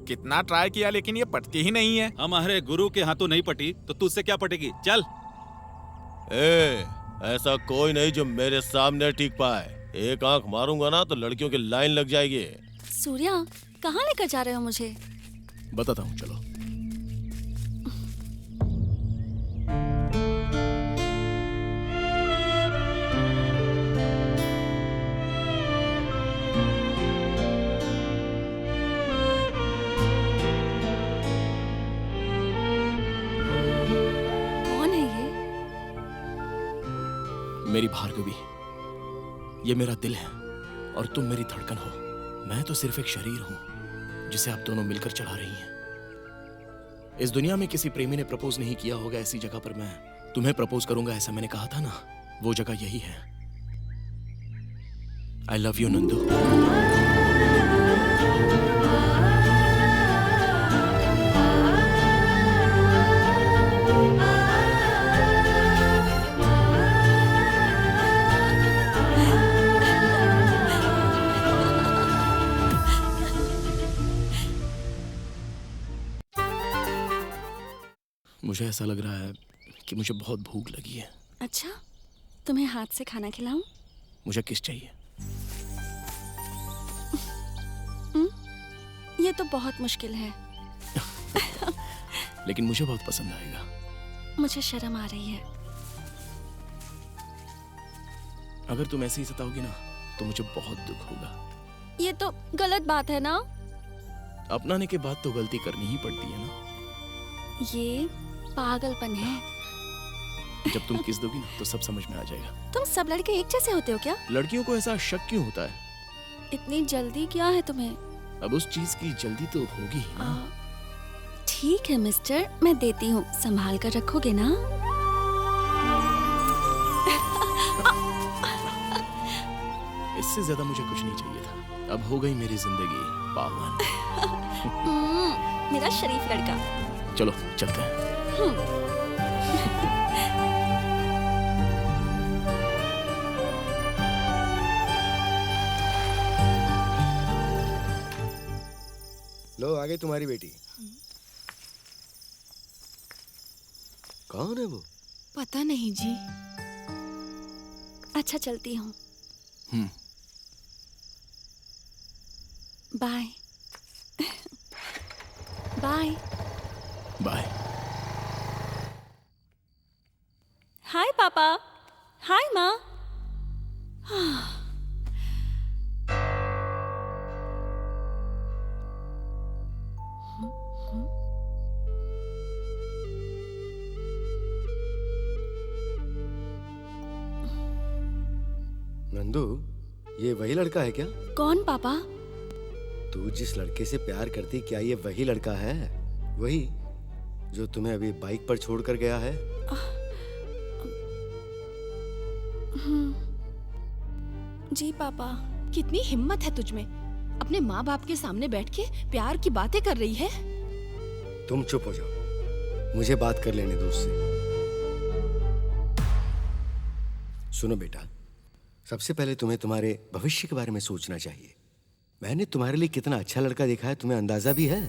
कितना ट्राई किया लेकिन ये पटती ही नहीं है। हमारे गुरु के हाथों नहीं पटी तो तुझसे क्या पटेगी? चल। ऐसा कोई नहीं जो मेरे सामने टिक पाए। एक आंख मारूंगा ना तो लड़कियों की लाइन लग जाएगी। सूर्या, कहाँ लेकर जा रहे हो मुझे? बताता हूँ, चलो। मेरी भार्गवी, ये मेरा दिल है और तुम मेरी धड़कन हो। मैं तो सिर्फ एक शरीर हूं जिसे आप दोनों मिलकर चला रही हैं। इस दुनिया में किसी प्रेमी ने प्रपोज नहीं किया होगा ऐसी जगह पर मैं तुम्हें प्रपोज करूंगा, ऐसा मैंने कहा था ना, वो जगह यही है। I love you Nandu. मुझे ऐसा लग रहा है कि मुझे बहुत भूख लगी है। अच्छा, तुम्हें हाथ से खाना खिलाऊं? मुझे किस चाहिए? ये तो बहुत मुश्किल है। लेकिन मुझे बहुत पसंद आएगा। मुझे शर्म आ रही है। अगर तुम ऐसे ही सताओगी ना तो मुझे बहुत दुख होगा। ये तो गलत बात है ना? अपनाने के बाद तो गलती करनी ही पड़ती है ना। ये पागलपन है। जब तुम किस दोगी ना तो सब समझ में आ जाएगा। तुम सब लड़के एक जैसे होते हो क्या? लड़कियों को ऐसा शक क्यों होता है? इतनी जल्दी क्या है तुम्हें? अब उस चीज की जल्दी तो होगी ही ना। ठीक है मिस्टर, मैं देती हूँ, संभाल कर रखोगे ना? इससे ज्यादा मुझे कुछ नहीं चाहिए था। अब हो गई मेरी जिंदगी पावन। मेरा शरीफ लड़का। चलो चलते हैं। लो, आ गई तुम्हारी बेटी। कौन है वो? पता नहीं जी। अच्छा, चलती हूँ। Bye bye. बाय। हाय पापा। हाय माँ। नंदू, ये वही लड़का है क्या? कौन पापा? तू जिस लड़के से प्यार करती, क्या ये वही लड़का है? वही जो तुम्हें अभी बाइक पर छोड़कर गया है? जी पापा। कितनी हिम्मत है तुझ में, अपने माँ बाप के सामने बैठ के प्यार की बातें कर रही है। तुम चुप हो जाओ, मुझे बात कर लेने दो उससे। सुनो बेटा, सबसे पहले तुम्हें तुम्हारे भविष्य के बारे में सोचना चाहिए। मैंने तुम्हारे लिए कितना अच्छा लड़का देखा है, तुम्हें अंदाजा भी है?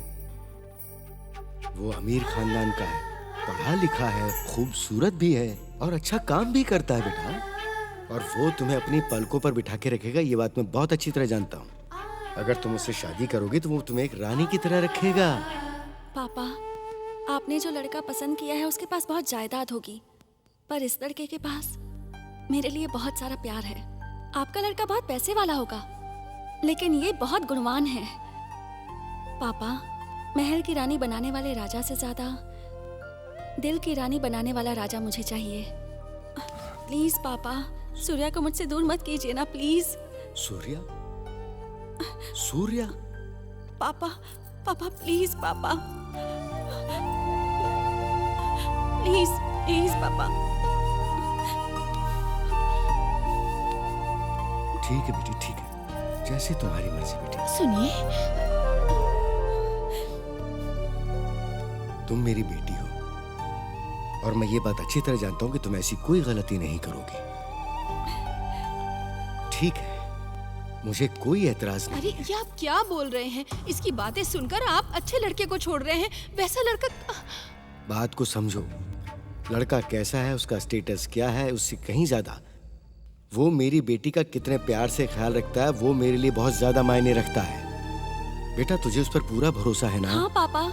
वो अमीर खानदान का है, पढ़ा लिखा है, खूबसूरत भी है और अच्छा काम भी करता है बेटा। और वो तुम्हें अपनी पलकों पर बिठा के रखेगा, ये बात मैं बहुत अच्छी तरह जानता हूँ। अगर तुम उससे शादी करोगे तो वो तुम्हें एक रानी की तरह रखेगा। पापा, आपने जो लड़का पसंद किया है उसके पास बहुत जायदाद होगी, पर इस लड़के के पास मेरे लिए बहुत सारा प्यार है। आपका लड़का बहुत पैसे वाला होगा, लेकिन ये बहुत गुणवान है। पापा, महल की रानी बनाने वाले राजा से ज्यादा दिल की रानी बनाने वाला राजा मुझे चाहिए। प्लीज पापा, सूर्या को मुझसे दूर मत कीजिए ना, प्लीज। सूर्या? सूर्या? पापा, पापा प्लीज पापा, प्लीज प्लीज पापा। ठीक है बेटी, ठीक है, जैसे तुम्हारी मर्जी बेटी। सुनिए, तुम मेरी बेटी हो और मैं ये बात अच्छी तरह जानता हूँ कि तुम ऐसी कोई गलती नहीं करोगी। ठीक है, मुझे कोई एतराज नहीं। अरे ये आप क्या बोल रहे हैं? इसकी बातें सुनकर आप अच्छे लड़के को छोड़ रहे हैं। वैसा लड़का। बात को समझो, लड़का कैसा है, उसका स्टेटस क्या है, उससे कहीं ज्यादा वो मेरी बेटी का कितने प्यार से ख्याल रखता है, वो मेरे लिए बहुत ज्यादा मायने रखता है। बेटा, तुझे उस पर पूरा भरोसा है ना? हाँ पापा।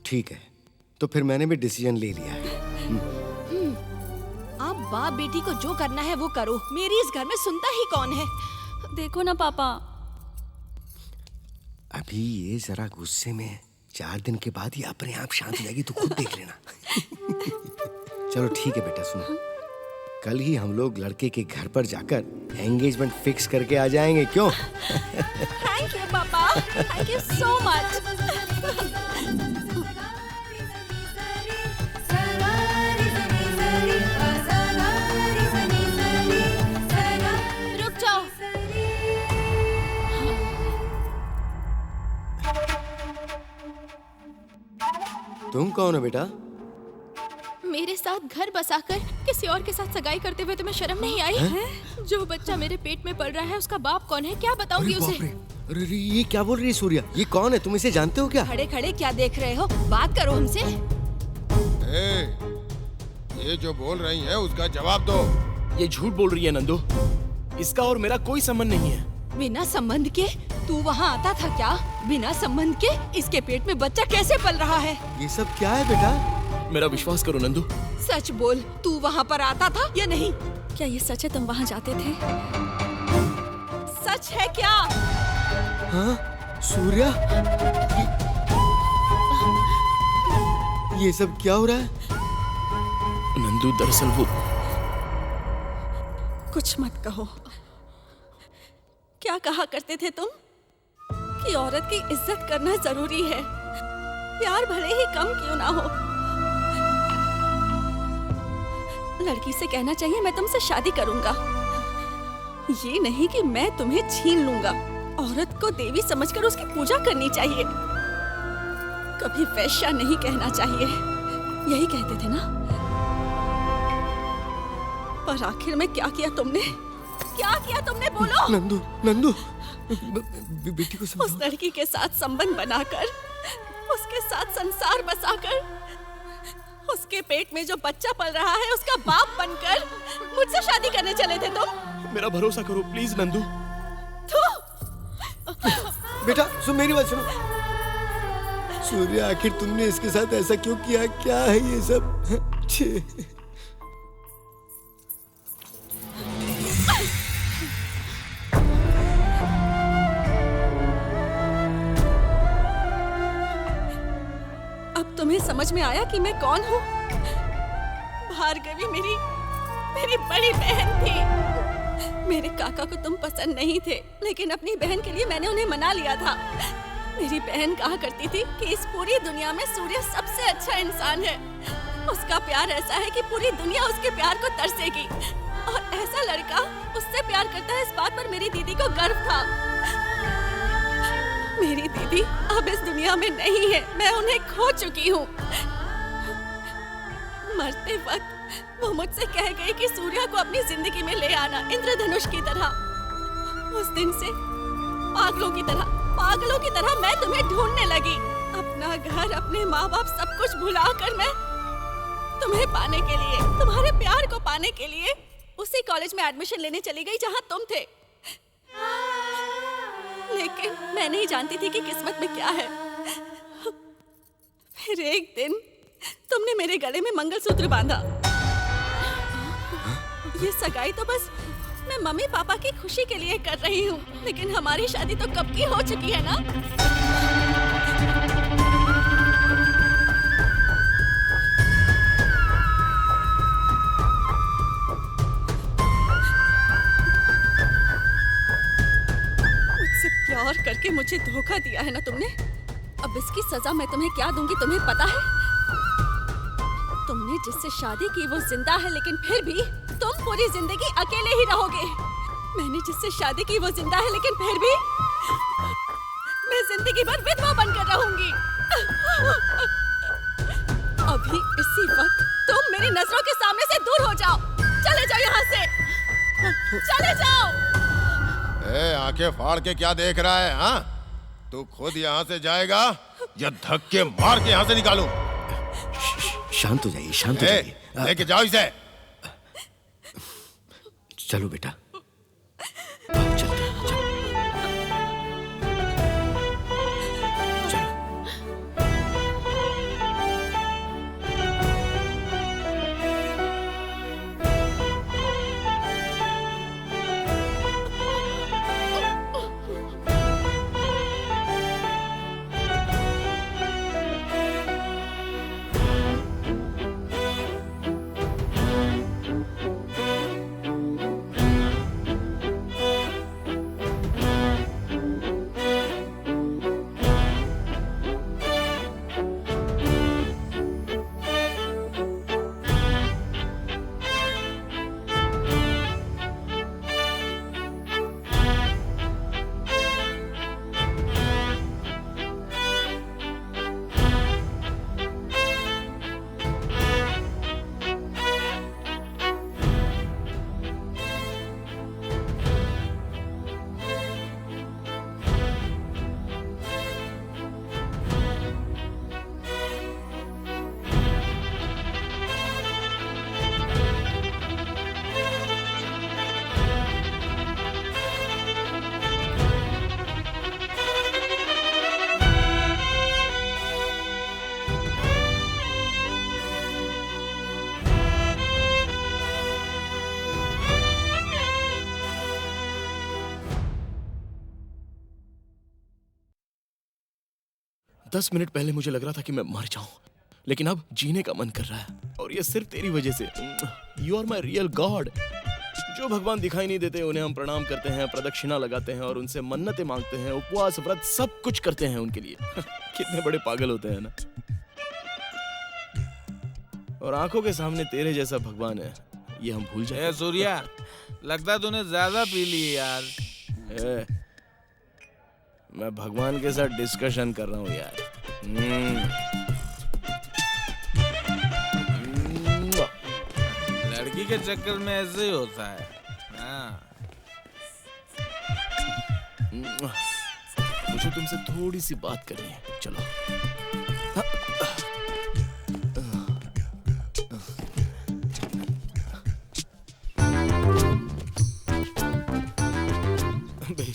ठीक है, तो फिर मैंने भी डिसीजन ले लिया है। आप बाप बेटी को जो करना है वो करो, मेरी इस घर में सुनता ही कौन है? देखो ना पापा, अभी ये जरा गुस्से में है, 4 दिन के बाद ये अपने आप शांत हो जाएगी, तो खुद देख लेना। चलो ठीक है बेटा, सुनो, कल ही हम लोग लड़के के घर पर जाकर एंगेजमेंट फिक्स करके आ जाएंगे, क्यों? थैंक यू पापा, थैंक यू सो मच। रुक जाओ। तुम कौन हो बेटा? मेरे साथ घर बसाकर किसी और के साथ सगाई करते हुए तुम्हें शर्म नहीं आई? जो बच्चा मेरे पेट में पल रहा है उसका बाप कौन है, क्या बताऊंगी अरे उसे? बाप रे, अरे ये क्या बोल रही है सूर्या? ये कौन है, तुम इसे जानते हो क्या? खड़े खड़े क्या देख रहे हो? बात करो हमसे। ये जो बोल रही है उसका जवाब दो। ये झूठ बोल रही है नंदू, इसका और मेरा कोई संबंध नहीं है। बिना संबंध के तू वहाँ आता था क्या? बिना संबंध के इसके पेट में बच्चा कैसे पल रहा है? ये सब क्या है बेटा? मेरा विश्वास करो नंदू। सच बोल, तू वहाँ पर आता था या नहीं? क्या ये सच है तुम वहाँ जाते थे? सच है क्या? हाँ सूर्या, ये सब क्या हो रहा है? नंदू, दरअसल वो कुछ मत कहो। क्या कहा करते थे तुम कि औरत की इज्जत करना जरूरी है, प्यार भले ही कम क्यों ना हो। लड़की से कहना चाहिए मैं तुमसे शादी करूंगा, ये नहीं कि मैं तुम्हें छीन लूंगा। औरत को देवी समझकर उसकी पूजा करनी चाहिए, कभी वैश्या नहीं कहना चाहिए। यही कहते थे ना? पर आखिर में क्या किया तुमने? क्या किया तुमने, बोलो? नंदू, नंदू, बेटी को समझाओ। उस लड़की के साथ संबंध बनाकर, उसके साथ संसार बसाकर उसके पेट में जो बच्चा पल रहा है उसका बाप बनकर मुझसे शादी करने चले थे तुम। मेरा भरोसा करो प्लीज नंदू। बेटा सुन, मेरी बात सुनो। सूर्या, आखिर तुमने इसके साथ ऐसा क्यों किया? क्या है ये सब? छी। अब तुम्हें समझ में आया कि मैं कौन हूँ? भार्गवी मेरी बड़ी बहन थी। मेरे काका को तुम पसंद नहीं थे, लेकिन अपनी बहन के लिए मैंने उन्हें मना लिया था। मेरी बहन कहा करती थी कि इस पूरी दुनिया में सूर्य सबसे अच्छा इंसान है। उसका प्यार ऐसा है कि पूरी दुनिया उसके प्यार को तरसेगी, और ऐसा लड़का उससे प्यार करता है, इस बात पर मेरी दीदी को गर्व था। मेरी दीदी अब इस दुनिया में नहीं है, मैं उन्हें खो चुकी हूँ। मरते वक्त वो मुझसे कह गई कि सूर्या को अपनी जिंदगी में ले आना, इंद्रधनुष की तरह। उस दिन से पागलों की तरह मैं तुम्हें ढूंढने लगी। अपना घर, अपने माँ बाप सब कुछ भुलाकर मैं तुम्हें पाने के लिए, तुम्हारे प्यार को पाने के लिए उसी कॉलेज में एडमिशन लेने चली गई जहाँ तुम थे। लेकिन मैं नहीं जानती थी कि किस्मत में क्या है। फिर एक दिन तुमने मेरे गले में मंगलसूत्र बांधा। ये सगाई तो बस मैं मम्मी पापा की खुशी के लिए कर रही हूँ, लेकिन हमारी शादी तो कब की हो चुकी है ना। मुझसे प्यार करके मुझे धोखा दिया है ना तुमने। अब इसकी सजा मैं तुम्हें क्या दूंगी तुम्हें पता है? तुमने जिससे शादी की वो जिंदा है, लेकिन फिर भी तुम पूरी जिंदगी अकेले ही रहोगे। मैंने जिससे शादी की वो जिंदा है, लेकिन फिर भी मैं जिंदगी भर विधवा बनकर रहूंगी। अभी इसी वक्त तुम मेरी नजरों के सामने से दूर हो जाओ। चले जाओ यहाँ से, चले जाओ। आंखें फाड़ के क्या देख रहा है? हाँ, तू खुद यहाँ से जाएगा या धक्के मार के यहाँ से निकालूं? शांत हो जाइए, शांत हो जाइए। लेके जाओ इसे। चलो बेटा, चलते हैं, चलो। दस मिनट पहले मुझे लग रहा था कि मैं मर जाऊं, लेकिन अब जीने का मन कर रहा है, और ये सिर्फ तेरी वजह से। You are my real god. जो भगवान दिखाई नहीं देते उन्हें हम प्रणाम करते हैं, प्रदक्षिणा लगाते हैं और उनसे मन्नतें मांगते हैं, उपवास व्रत सब कुछ करते हैं उनके लिए। कितने बड़े पागल होते हैं ना। और आंखों के सामने तेरे जैसा भगवान है, ये हम भूल जाए। सूर्या, लगता तूने ज्यादा पी ली यार। मैं भगवान के साथ डिस्कशन कर रहा हूँ यार। लड़की के चक्कर में ऐसे ही होता है। हाँ। मुझे तुमसे थोड़ी सी बात करनी है, चलो।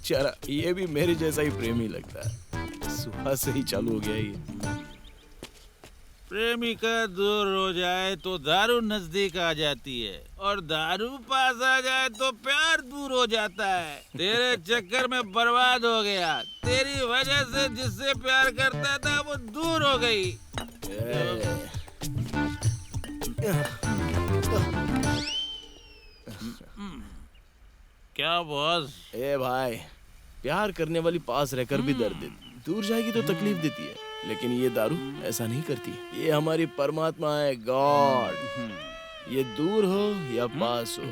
बेचारा ये भी मेरे जैसा ही प्रेमी लगता है। सुबह से ही चालू हो गया ये। प्रेमिका दूर हो जाए तो दारू नजदीक आ जाती है, और दारू पास आ जाए तो प्यार दूर हो जाता है। तेरे चक्कर में बर्बाद हो गया। तेरी वजह से जिससे प्यार करता था वो दूर हो गई। क्या बॉस? ए भाई, प्यार करने वाली पास रहकर भी दर्द देती, दूर जाएगी तो तकलीफ देती है, लेकिन ये दारू ऐसा नहीं करती। ये हमारी परमात्मा है, गॉड। ये दूर हो या पास हो,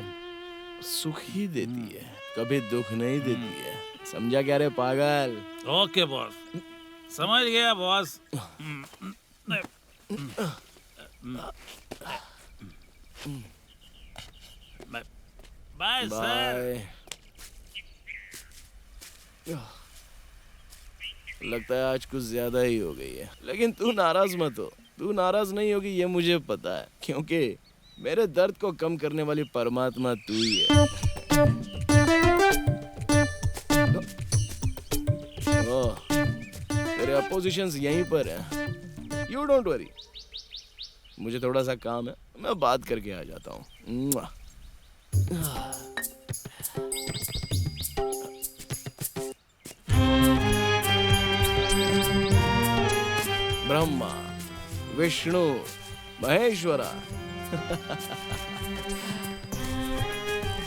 सुख ही देती है, कभी दुख नहीं देती है। समझा क्या रे पागल? ओके बॉस, समझ गया बॉस। Bye sir. लगता है आज कुछ ज्यादा ही हो गई है, लेकिन तू नाराज मत हो। तू नाराज नहीं होगी ये मुझे पता है, क्योंकि मेरे दर्द को कम करने वाली परमात्मा तू ही है। तेरे अपोजिशंस यहीं पर हैं। यू डोंट वरी, मुझे थोड़ा सा काम है, मैं बात करके आ जाता हूँ। ब्रह्मा, विष्णु, महेश्वरा,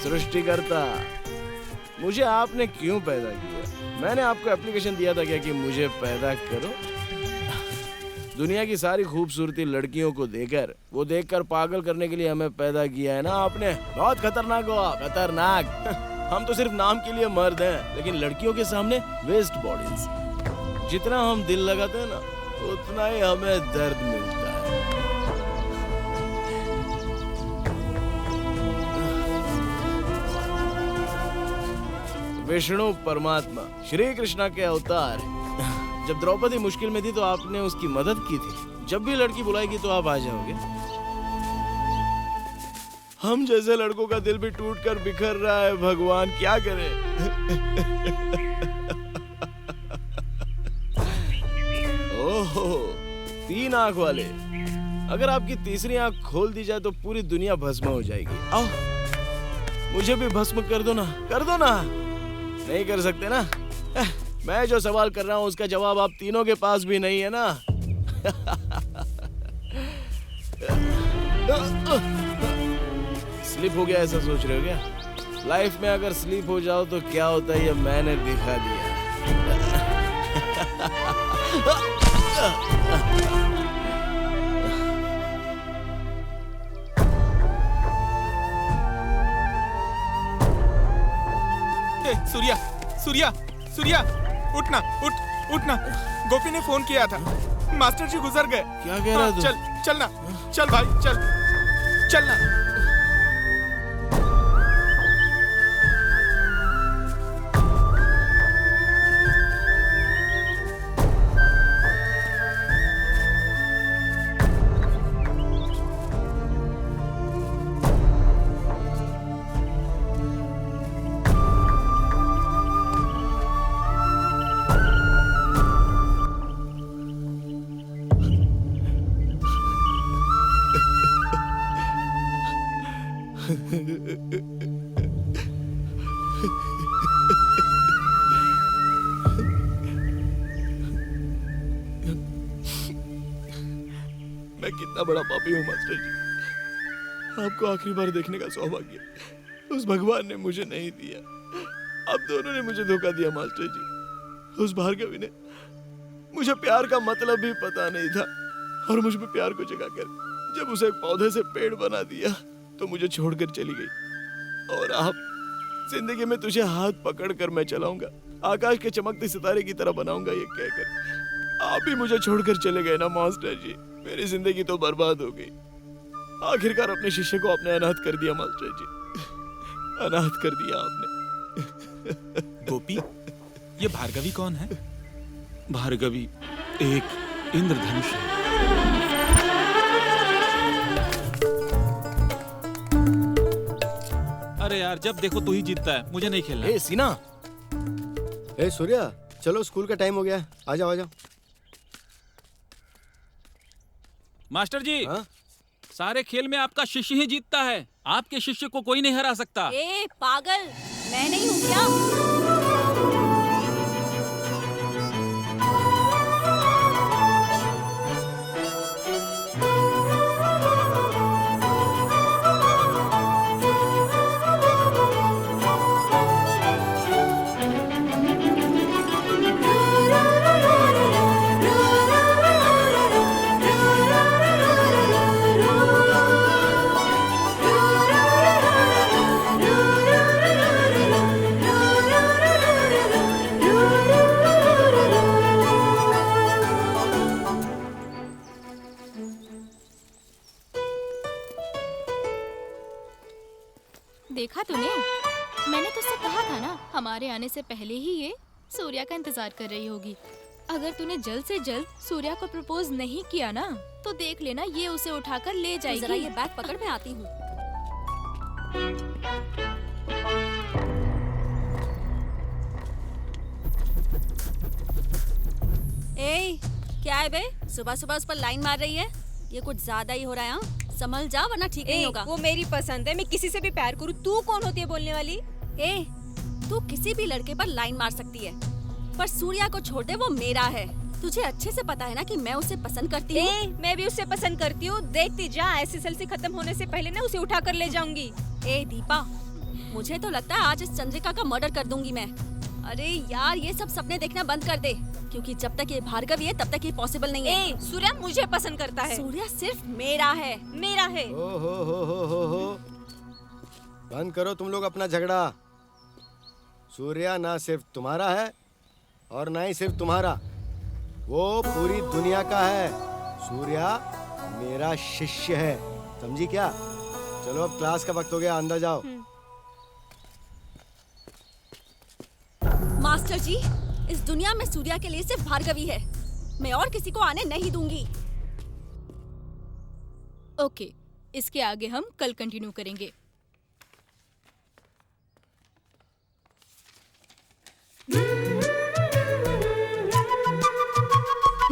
सृष्टिकर्ता, मुझे आपने क्यों पैदा किया? मैंने आपको एप्लीकेशन दिया था क्या कि मुझे पैदा करो? दुनिया की सारी खूबसूरती लड़कियों को देकर, वो देखकर पागल करने के लिए हमें पैदा किया है ना आपने। बहुत खतरनाक हो आप, खतरनाक। हम तो सिर्फ नाम के लिए मर्द हैं, लेकिन लड़कियों के सामने वेस्ट बॉडीज। जितना हम दिल लगाते हैं ना, उतना ही हमें दर्द मिलता है। विष्णु परमात्मा, श्री कृष्णा के अवतार। जब द्रौपदी मुश्किल में थी तो आपने उसकी मदद की थी। जब भी लड़की बुलाएगी तो आप आ जाओगे। हम जैसे लड़कों का दिल भी टूटकर बिखर रहा है, भगवान क्या करे। ओहो, 3 आंख वाले। अगर आपकी तीसरी आंख खोल दी जाए तो पूरी दुनिया भस्म हो जाएगी। आओ, मुझे भी भस्म कर दो ना, कर दो ना। नहीं कर सकते ना? मैं जो सवाल कर रहा हूँ उसका जवाब आप तीनों के पास भी नहीं है ना। स्लिप हो गया ऐसा सोच रहे हो क्या? लाइफ में अगर स्लिप हो जाओ तो क्या होता है ये मैंने दिखा दिया। सूर्या, सूर्या, सूर्या, उठना, उठना। गोपी ने फोन किया था, मास्टर जी गुजर गए। क्या कह रहा तू? चलना, चल भाई, चलना। मैं कितना बड़ा पापी हूँ मास्टर जी। आपको आखिरी बार देखने का सौभाग्य उस भगवान ने मुझे नहीं दिया। आप दोनों ने मुझे धोखा दिया मास्टर जी। उस भार्गवी ने मुझे प्यार का मतलब भी पता नहीं था, और मुझ पे प्यार को जगाकर जब उसे एक पौधे से पेड़ बना दिया तो मुझे छोड़कर चली गई। और आप, जिंदगी में तुझे हाथ पकड़कर मैं चलाऊंगा, आकाश के चमकते सितारे की तरह बनाऊंगा, ये कहकर आप भी मुझे छोड़कर चले गए ना मास्टर जी। मेरी जिंदगी तो बर्बाद हो गई। आखिरकार अपने शिष्य को आपने अनाथ कर दिया मास्टर जी, अनाथ कर दिया आपने। गोपी, ये भार्गवी कौन है? भार्गवी एक इंद्रधनुष है। अरे यार, जब देखो तू ही जीतता है, मुझे नहीं खेलना। ए सीना, ए सूर्या, चलो स्कूल का टाइम हो गया है। आ जाओ आ जाओ। मास्टर जी, हाँ? सारे खेल में आपका शिष्य ही जीतता है। आपके शिष्य को कोई नहीं हरा सकता। ए पागल, मैं नहीं हूँ क्या? देखा तूने? मैंने तुझसे कहा था ना, हमारे आने से पहले ही ये सूर्या का इंतजार कर रही होगी। अगर तूने जल्द से जल्द सूर्या को प्रपोज नहीं किया ना, तो देख लेना ये उसे उठाकर ले जाएगी। जरा ये बैग पकड़, मैं आती हूँ। ए, क्या है बे? सुबह सुबह उस पर लाइन मार रही है। ये कुछ ज्यादा ही हो रहा है। हाँ? संभल जा वरना ठीक नहीं होगा। वो मेरी पसंद है, मैं किसी से भी प्यार करूँ। तू कौन होती है बोलने वाली? ए, तू किसी भी लड़के पर लाइन मार सकती है, पर सूर्या को छोड़ दे, वो मेरा है। तुझे अच्छे से पता है ना कि मैं उसे पसंद करती हूँ। मैं भी उसे पसंद करती हूँ। देखती जा, SSLC खत्म होने से पहले ना उसे उठा कर ले जाऊंगी। ए दीपा, मुझे तो लगता है आज इस चंद्रिका का मर्डर कर दूंगी मैं। अरे यार, ये सब सपने देखना बंद कर दे, क्योंकि जब तक ये भार्गवी है तब तक ये पॉसिबल नहीं है। सूर्या मुझे पसंद करता है। सूर्या सिर्फ मेरा है, मेरा है। ओ हो। बंद करो तुम लोग अपना झगड़ा। सूर्या ना सिर्फ तुम्हारा है और ना ही सिर्फ तुम्हारा, वो पूरी दुनिया का है। सूर्या मेरा शिष्य है, समझी क्या? चलो अब क्लास का वक्त हो गया, अंदर जाओ। मास्टर जी, इस दुनिया में सूर्या के लिए सिर्फ भार्गवी है। मैं और किसी को आने नहीं दूंगी। ओके, इसके आगे हम कल कंटिन्यू करेंगे।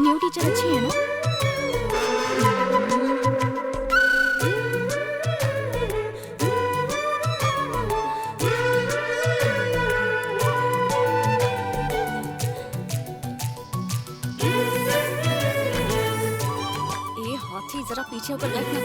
न्यू टीचर अच्छी है ना? ए हाथी, जरा पीछे होकर बैठना।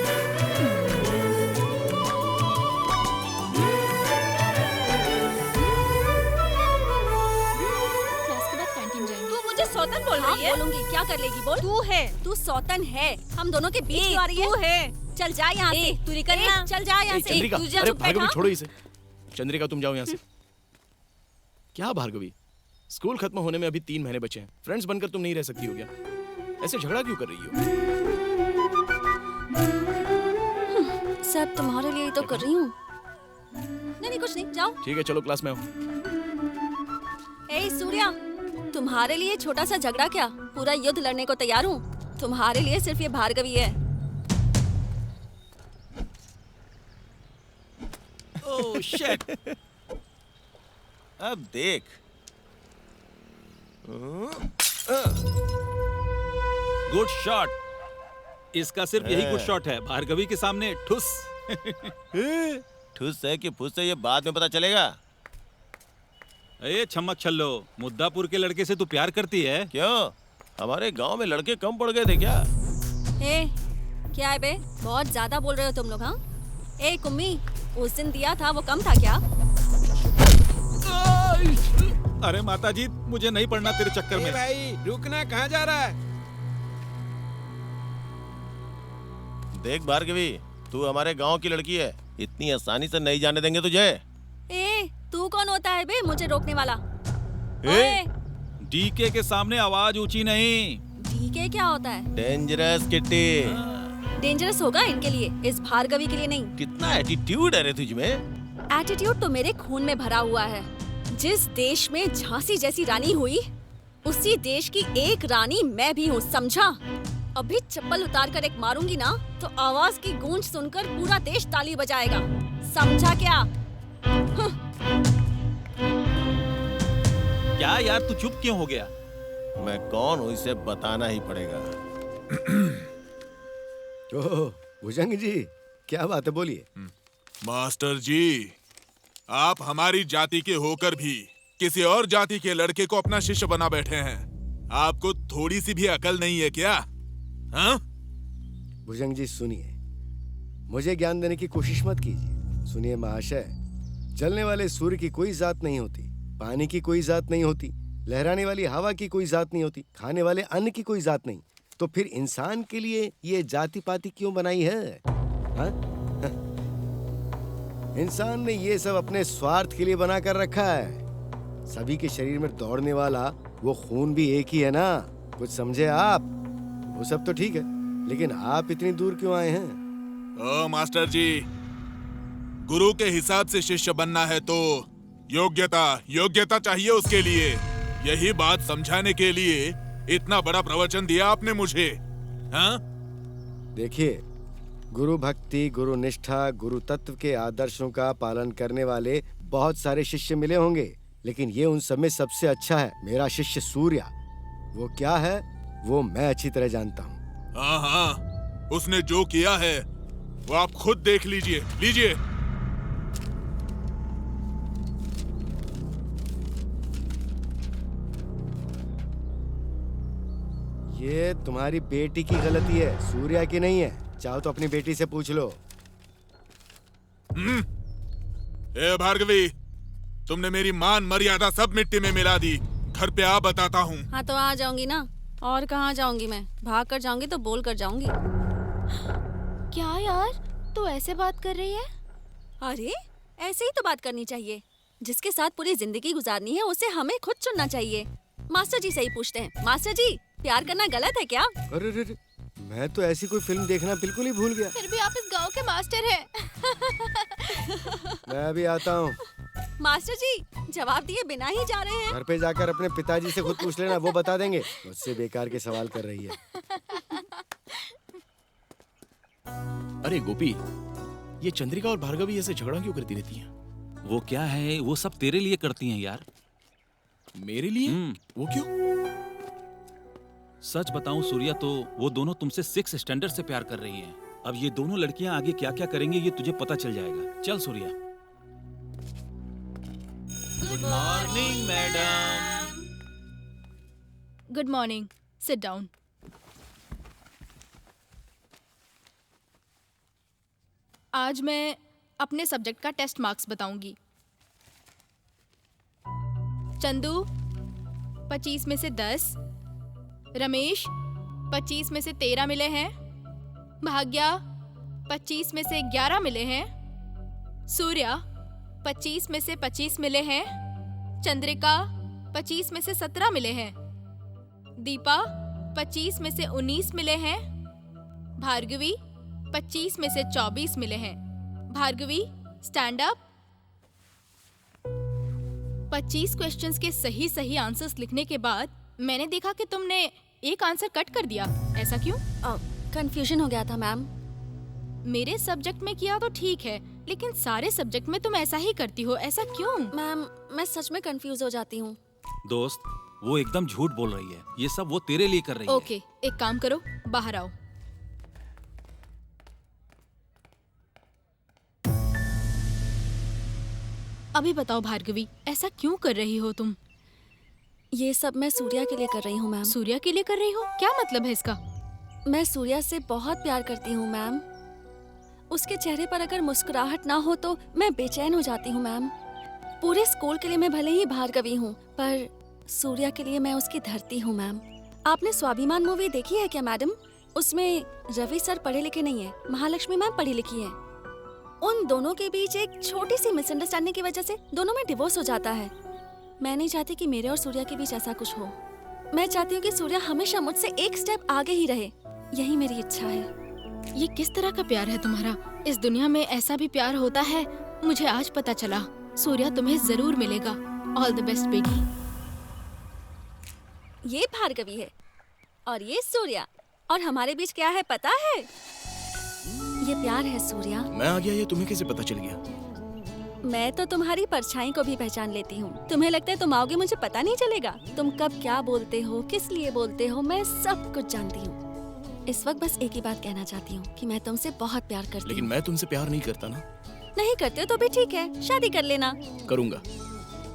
क्लास के बाद कैंटीन जाएंगे। तू मुझे सौतन बोल हाँ, रही है? बोलूंगी, क्या कर लेगी बोल। तू है। तू सौतन है, हम दोनों के बीच क्यों आ रही है? तू है। चल जा यहाँ से। तू निकलना। चल जा यहाँ से। चंद्रिका, तू जा, अरे चुप बैठ, भार्गवी हाँ? छोड़ो इसे। चंद्रिका तुम जाओ यहाँ से। क्या भार्गवी, स्कूल खत्म होने में अभी 3 महीने बचे हैं। फ्रेंड्स बनकर तुम नहीं रह सकती हो क्या? ऐसे झगड़ा क्यों कर रही हो? सब तुम्हारे लिए ही तो कर रही हूँ। नहीं कुछ नहीं, जाओ। ठीक है, चलो क्लास में आओ। ए सूर्या, तुम्हारे लिए छोटा सा झगड़ा क्या, पूरा युद्ध लड़ने को तैयार हूँ। तुम्हारे लिए सिर्फ ये भार्गवी है। Oh shit. अब देख। Good shot. इसका सिर्फ यही गुड शॉट है। भार्गवी के सामने ठुस। ठुस है कि फुस है ये बाद में पता चलेगा। ए छमक छल्लो, मुद्दापुर के लड़के से तू प्यार करती है? क्यों, हमारे गांव में लड़के कम पड़ गए थे क्या? ए, क्या है बे, बहुत ज्यादा बोल रहे हो तुम लोग। हाँ, ए कुम्मी, उस दिन दिया था वो कम था क्या? अरे माताजी, मुझे नहीं पढ़ना तेरे चक्कर में। भाई रुकना, कहाँ जा रहा है? देख भार्गवी, तू हमारे गांव की लड़की है, इतनी आसानी से नहीं जाने देंगे तुझे। ए, तू कौन होता है बे मुझे रोकने वाला? ए, डीके के सामने आवाज ऊंची नहीं। डीके क्या होता है? Dangerous kitty. डेंजरस होगा इनके लिए, इस भार्गवी के लिए नहीं। कितना एटीट्यूड है रे तुझ में। एटीट्यूड तो मेरे खून में भरा हुआ है। जिस देश में झांसी जैसी रानी हुई, उसी देश की एक रानी मैं भी हूँ, समझा? अभी चप्पल उतार कर एक मारूंगी ना, तो आवाज की गूंज सुनकर पूरा देश ताली बजाएगा, समझा क्या? क्या यार, तू चुप क्यों हो गया? मैं कौन हूँ इसे बताना ही पड़ेगा। ओह भुजंग जी, क्या बात है, बोलिए। मास्टर जी, आप हमारी जाति के होकर भी किसी और जाति के लड़के को अपना शिष्य बना बैठे हैं। आपको थोड़ी सी भी अकल नहीं है क्या? हाँ? भुजंग जी सुनिए, मुझे ज्ञान देने की कोशिश मत कीजिए। सुनिए महाशय, जलने वाले सूर्य की कोई जात नहीं होती, पानी की कोई जात नहीं होती, लहराने वाली हवा की कोई जात नहीं होती, खाने वाले अन्न की कोई जात नहीं। तो फिर इंसान के लिए ये जाति पाति क्यों बनाई है? हाँ? इंसान ने ये सब अपने स्वार्थ के लिए बना कर रखा है। सभी के शरीर में दौड़ने वाला वो खून भी एक ही है ना, कुछ समझे आप? वो सब तो ठीक है, लेकिन आप इतनी दूर क्यों आए हैं? ओ मास्टर जी, गुरु के हिसाब से शिष्य बनना है तो योग्यता चाहिए उसके लिए। यही बात समझाने के लिए इतना बड़ा प्रवचन दिया आपने मुझे। हाँ? देखिए, गुरु भक्ति, गुरु निष्ठा, गुरु तत्व के आदर्शों का पालन करने वाले बहुत सारे शिष्य मिले होंगे, लेकिन ये उन सब में सबसे अच्छा है मेरा शिष्य सूर्या। वो क्या है वो मैं अच्छी तरह जानता हूँ। हाँ, उसने जो किया है वो आप खुद देख लीजिए। ये तुम्हारी बेटी की गलती है, सूर्या की नहीं है। चाहो तो अपनी बेटी से पूछ लो। ए भार्गवी, तुमने मेरी मान मर्यादा सब मिट्टी में मिला दी। घर पे आ बताता हूँ। हाँ तो आ जाऊंगी ना, और कहाँ जाऊंगी मैं? भाग कर जाऊंगी तो बोल कर जाऊंगी। क्या यार, तू ऐसे बात कर रही है? अरे ऐसे ही तो बात करनी चाहिए। जिसके साथ पूरी जिंदगी गुजारनी है उसे हमें खुद चुनना चाहिए। मास्टर जी से ही पूछते हैं। मास्टर जी, प्यार करना गलत है क्या? अरे मैं तो ऐसी कोई फिल्म देखना बिल्कुल ही भूल गया। फिर भी आप इस गांव के मास्टर हैं। मैं भी आता हूँ। मास्टर जी जवाब दिए बिना ही जा रहे हैं। घर पे जाकर अपने पिताजी से खुद पूछ लेना, वो बता देंगे। मुझसे बेकार के सवाल कर रही है। अरे गोपी, ये चंद्रिका और भार्गवी ऐसे झगड़ा क्यों करती रहती हैं? वो क्या है, वो सब तेरे लिए करती हैं यार। मेरे लिए? वो क्यों? सच बताऊं सूर्या, तो वो दोनों तुमसे 6 स्टैंडर्ड से प्यार कर रही हैं। अब ये दोनों लड़कियां आगे क्या क्या करेंगी ये तुझे पता चल जाएगा। चल Surya. Good morning madam. Good morning, sit down. आज मैं अपने सब्जेक्ट का टेस्ट मार्क्स बताऊंगी। चंदू 25 में से 10, रमेश 25 में से 13 मिले हैं, भाग्या 25 में से 11 मिले हैं, सूर्या 25 में से 25 मिले हैं, चंद्रिका 25 में से 17 मिले हैं, दीपा 25 में से 19 मिले हैं, भार्गवी 25 में से 24 मिले हैं। Bhargavi stand up. 25 क्वेश्चंस के सही आंसर्स लिखने के बाद मैंने देखा कि तुमने एक आंसर कट कर दिया। ऐसा क्यों? कंफ्यूजन हो गया था मैम। मेरे सब्जेक्ट में किया तो ठीक है, लेकिन सारे सब्जेक्ट में तुम ऐसा ही करती हो, ऐसा क्यों? मैम मैं सच में कंफ्यूज हो जाती हूँ। दोस्त, वो एकदम झूठ बोल रही है। ये सब वो तेरे लिए कर रही है। ओके, एक काम करो, बाहर आओ। अभी बताओ भार्गवी, ऐसा क्यों कर रही हो तुम? ये सब मैं सूर्या के लिए कर रही हूँ मैम। सूर्या के लिए कर रही हो? क्या मतलब है इसका? मैं सूर्या से बहुत प्यार करती हूँ मैम। उसके चेहरे पर अगर मुस्कुराहट ना हो तो मैं बेचैन हो जाती हूँ मैम। पूरे स्कूल के लिए मैं भले ही भार्गवी हूँ, पर सूर्या के लिए मैं उसकी धरती हूँ मैम। आपने स्वाभिमान मूवी देखी है क्या मैडम? उसमें रवि सर पढ़े लिखे नहीं है, महालक्ष्मी मैम पढ़ी लिखी है। उन दोनों के बीच एक छोटी सी मिसअंडरस्टैंडिंग की वजह से दोनों में डिवोर्स हो जाता है। मैं नहीं चाहती कि मेरे और सूर्या के बीच ऐसा कुछ हो। मैं चाहती हूँ कि सूर्या हमेशा मुझसे एक स्टेप आगे ही रहे। यही मेरी इच्छा है। ये किस तरह का प्यार है तुम्हारा? इस दुनिया में ऐसा भी प्यार होता है? मुझे आज पता चला। सूर्या तुम्हें जरूर मिलेगा। ऑल द बेस्ट बेटी। ये भार्गवी है और ये सूर्या, और हमारे बीच क्या है पता है? ये प्यार है सूर्या। मैं आ गया, ये तुम्हें कैसे पता चल गया? मैं तो तुम्हारी परछाई को भी पहचान लेती हूँ। तुम्हें लगता है तुम आओगे मुझे पता नहीं चलेगा? तुम कब क्या बोलते हो, किस लिए बोलते हो, मैं सब कुछ जानती हूँ। इस वक्त बस एक ही बात कहना चाहती हूँ कि मैं तुमसे बहुत प्यार करती हूँ। लेकिन मैं तुमसे प्यार नहीं करता ना। नहीं करते हो तो भी ठीक है, शादी कर लेना। करूंगा।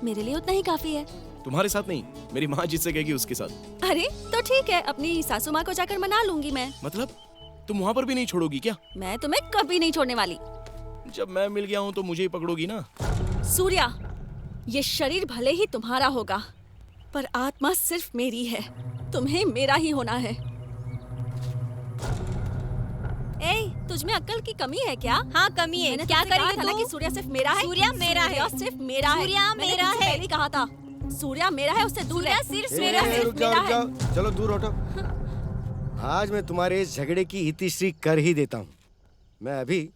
मेरे लिए उतना ही काफी है। तुम्हारे साथ नहीं, मेरी माँ जिससे कहेगी उसके साथ। अरे तो ठीक है, अपनी सासू माँ को जाकर मना लूंगी मैं। मतलब तुम वहाँ पर भी नहीं छोड़ोगी क्या? मैं तुम्हें कभी नहीं छोड़ने वाली। जब मैं मिल गया हूँ तो मुझे ही पकड़ोगी ना? सूर्या, ये शरीर भले ही तुम्हारा होगा, पर आत्मा सिर्फ मेरी है। तुम्हें मेरा ही होना है। ए, तुझमें अक्ल की कमी है क्या? हाँ कमी है। मैंने क्या तुमसे कहा करेगी था ना तू? कि सूर्या सिर्फ मेरा है। सूर्या मेरा है। सूर्या सिर्फ मेरा है। सूर्या मैंने मेरा तुमसे है। पहले ही कहा था। सूर्या मेरा है, उससे दूर सूर्या रह। सिर्फ मेरा है, रुक मेरा है। जाओ, चलो दूर हटो। आज मैं तुम्हारे इस झगड़े की इतिश्री कर ही देता हूँ। मैं अभी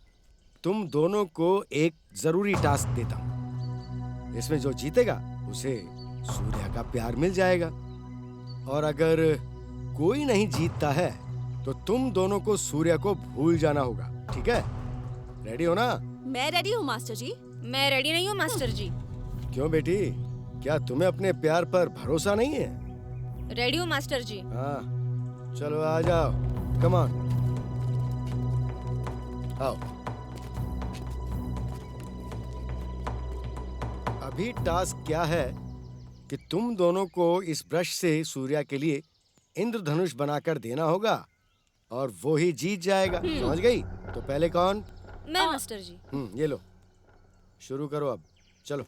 तुम दोनों को एक जरूरी टास्क देता हूँ। इसमें जो जीतेगा उसे सूर्या का प्यार मिल जाएगा, और अगर कोई नहीं जीतता है तो तुम दोनों को सूर्या को भूल जाना होगा। ठीक है? रेडी हो ना? मैं रेडी हूँ मास्टर जी। मैं रेडी नहीं हूँ मास्टर जी। क्यों बेटी, क्या तुम्हें अपने प्यार पर भरोसा नहीं है? रेडी हूँ मास्टर जी। हाँ, चलो आ जाओ। कम ऑन, आओ। अभी टास्क क्या है कि तुम दोनों को इस ब्रश से सूर्या के लिए इंद्रधनुष बनाकर देना होगा, और वो ही जीत जाएगा। समझ गई? तो पहले कौन? मैं मास्टर जी। ये लो, शुरू करो अब। चलो।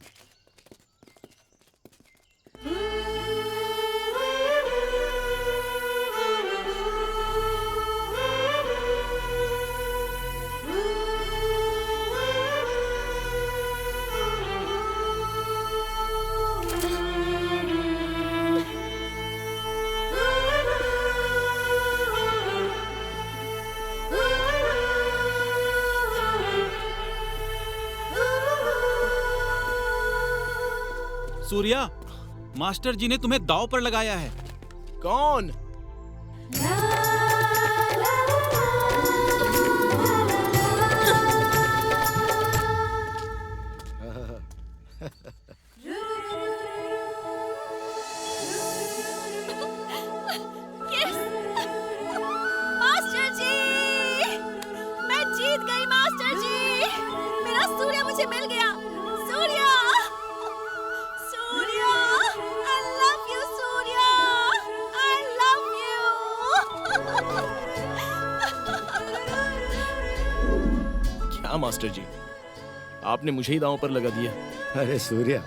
सूर्या, मास्टर जी ने तुम्हें दांव पर लगाया है। कौन? मास्टर जी, मैं जीत गई मास्टर जी। मेरा सूर्या मुझे मिल गया। Surya, Surya, I love you Surya, I love you। क्या मास्टर जी, आपने मुझे ही दांव पर लगा दिया। अरे सूर्या,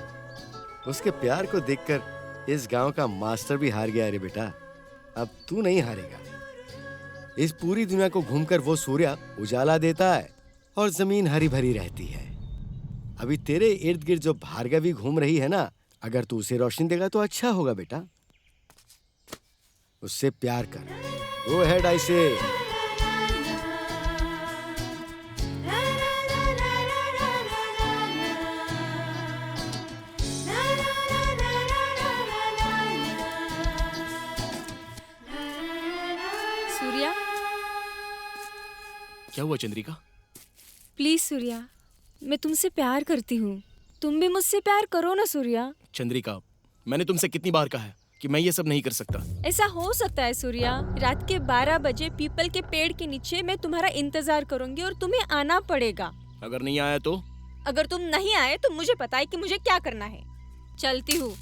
उसके प्यार को देखकर इस गांव का मास्टर भी हार गया रे बेटा। अब तू नहीं हारेगा। इस पूरी दुनिया को घूमकर वो सूर्या उजाला देता है और जमीन हरी भरी रहती है। अभी तेरे इर्द गिर्द जो भार्गवी घूम रही है ना, अगर तू उसे रोशनी देगा तो अच्छा होगा बेटा। उससे प्यार कर। गो अहेड आई से। सूर्या, क्या हुआ चंद्रिका? प्लीज सूर्या, मैं तुमसे प्यार करती हूँ। तुम भी मुझसे प्यार करो ना सूर्या। चंद्रिका, मैंने तुमसे कितनी बार कहा है कि मैं ये सब नहीं कर सकता। ऐसा हो सकता है सूर्या। रात के 12 बजे पीपल के पेड़ के नीचे मैं तुम्हारा इंतजार करूंगी और तुम्हें आना पड़ेगा। अगर नहीं आया तो? अगर तुम नहीं आए तो मुझे पता है कि मुझे क्या करना है। चलती हूँ।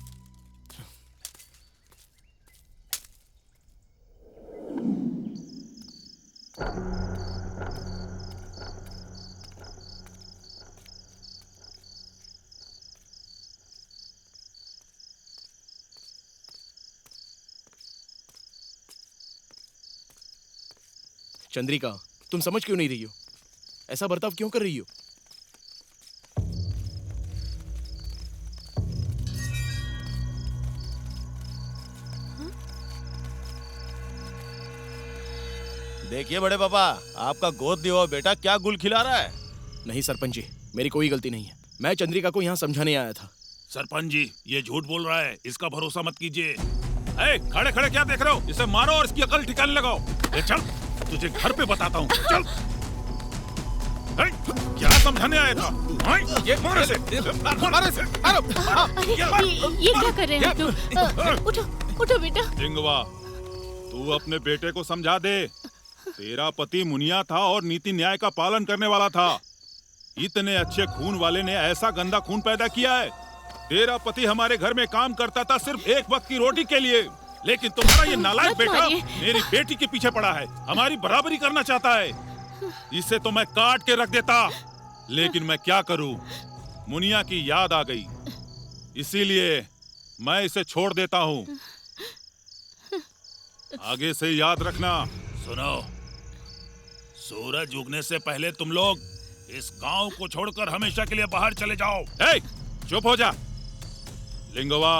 चंद्रिका, तुम समझ क्यों नहीं रही हो? ऐसा बर्ताव क्यों कर रही हो? देखिए बड़े पापा, आपका गोद दिया हुआ बेटा क्या गुल खिला रहा है। नहीं सरपंच जी, मेरी कोई गलती नहीं है। मैं चंद्रिका को यहाँ समझाने आया था। सरपंच जी, ये झूठ बोल रहा है, इसका भरोसा मत कीजिए। खड़े खड़े क्या देख रहे हो? इसे मारो और इसकी अकल ठिकाने लगाओ। चल, तुझे घर पे बताता हूँ। चल। क्या समझाने आया था? ये मारो इसे, मारो इसे, मारो। ये क्या कर रहे हैं आप लोग? उठो उठो बेटा। लिंगवा, तू अपने बेटे को समझा दे। तेरा पति मुनिया था और नीति न्याय का पालन करने वाला था। इतने अच्छे खून वाले ने ऐसा गंदा खून पैदा किया है। तेरा पति हमारे घर में काम करता था सिर्फ एक वक्त की रोटी के लिए, लेकिन तुम्हारा ये नालायक बेटा मेरी बेटी के पीछे पड़ा है, हमारी बराबरी करना चाहता है। इसे तो मैं काट के रख देता, लेकिन मैं क्या करूं, मुनिया की याद आ गई, इसीलिए मैं इसे छोड़ देता हूं। आगे से याद रखना। सुनो, सूरज उगने से पहले तुम लोग इस गांव को छोड़कर हमेशा के लिए बाहर चले जाओ। ए, चुप हो जा। लिंगवा,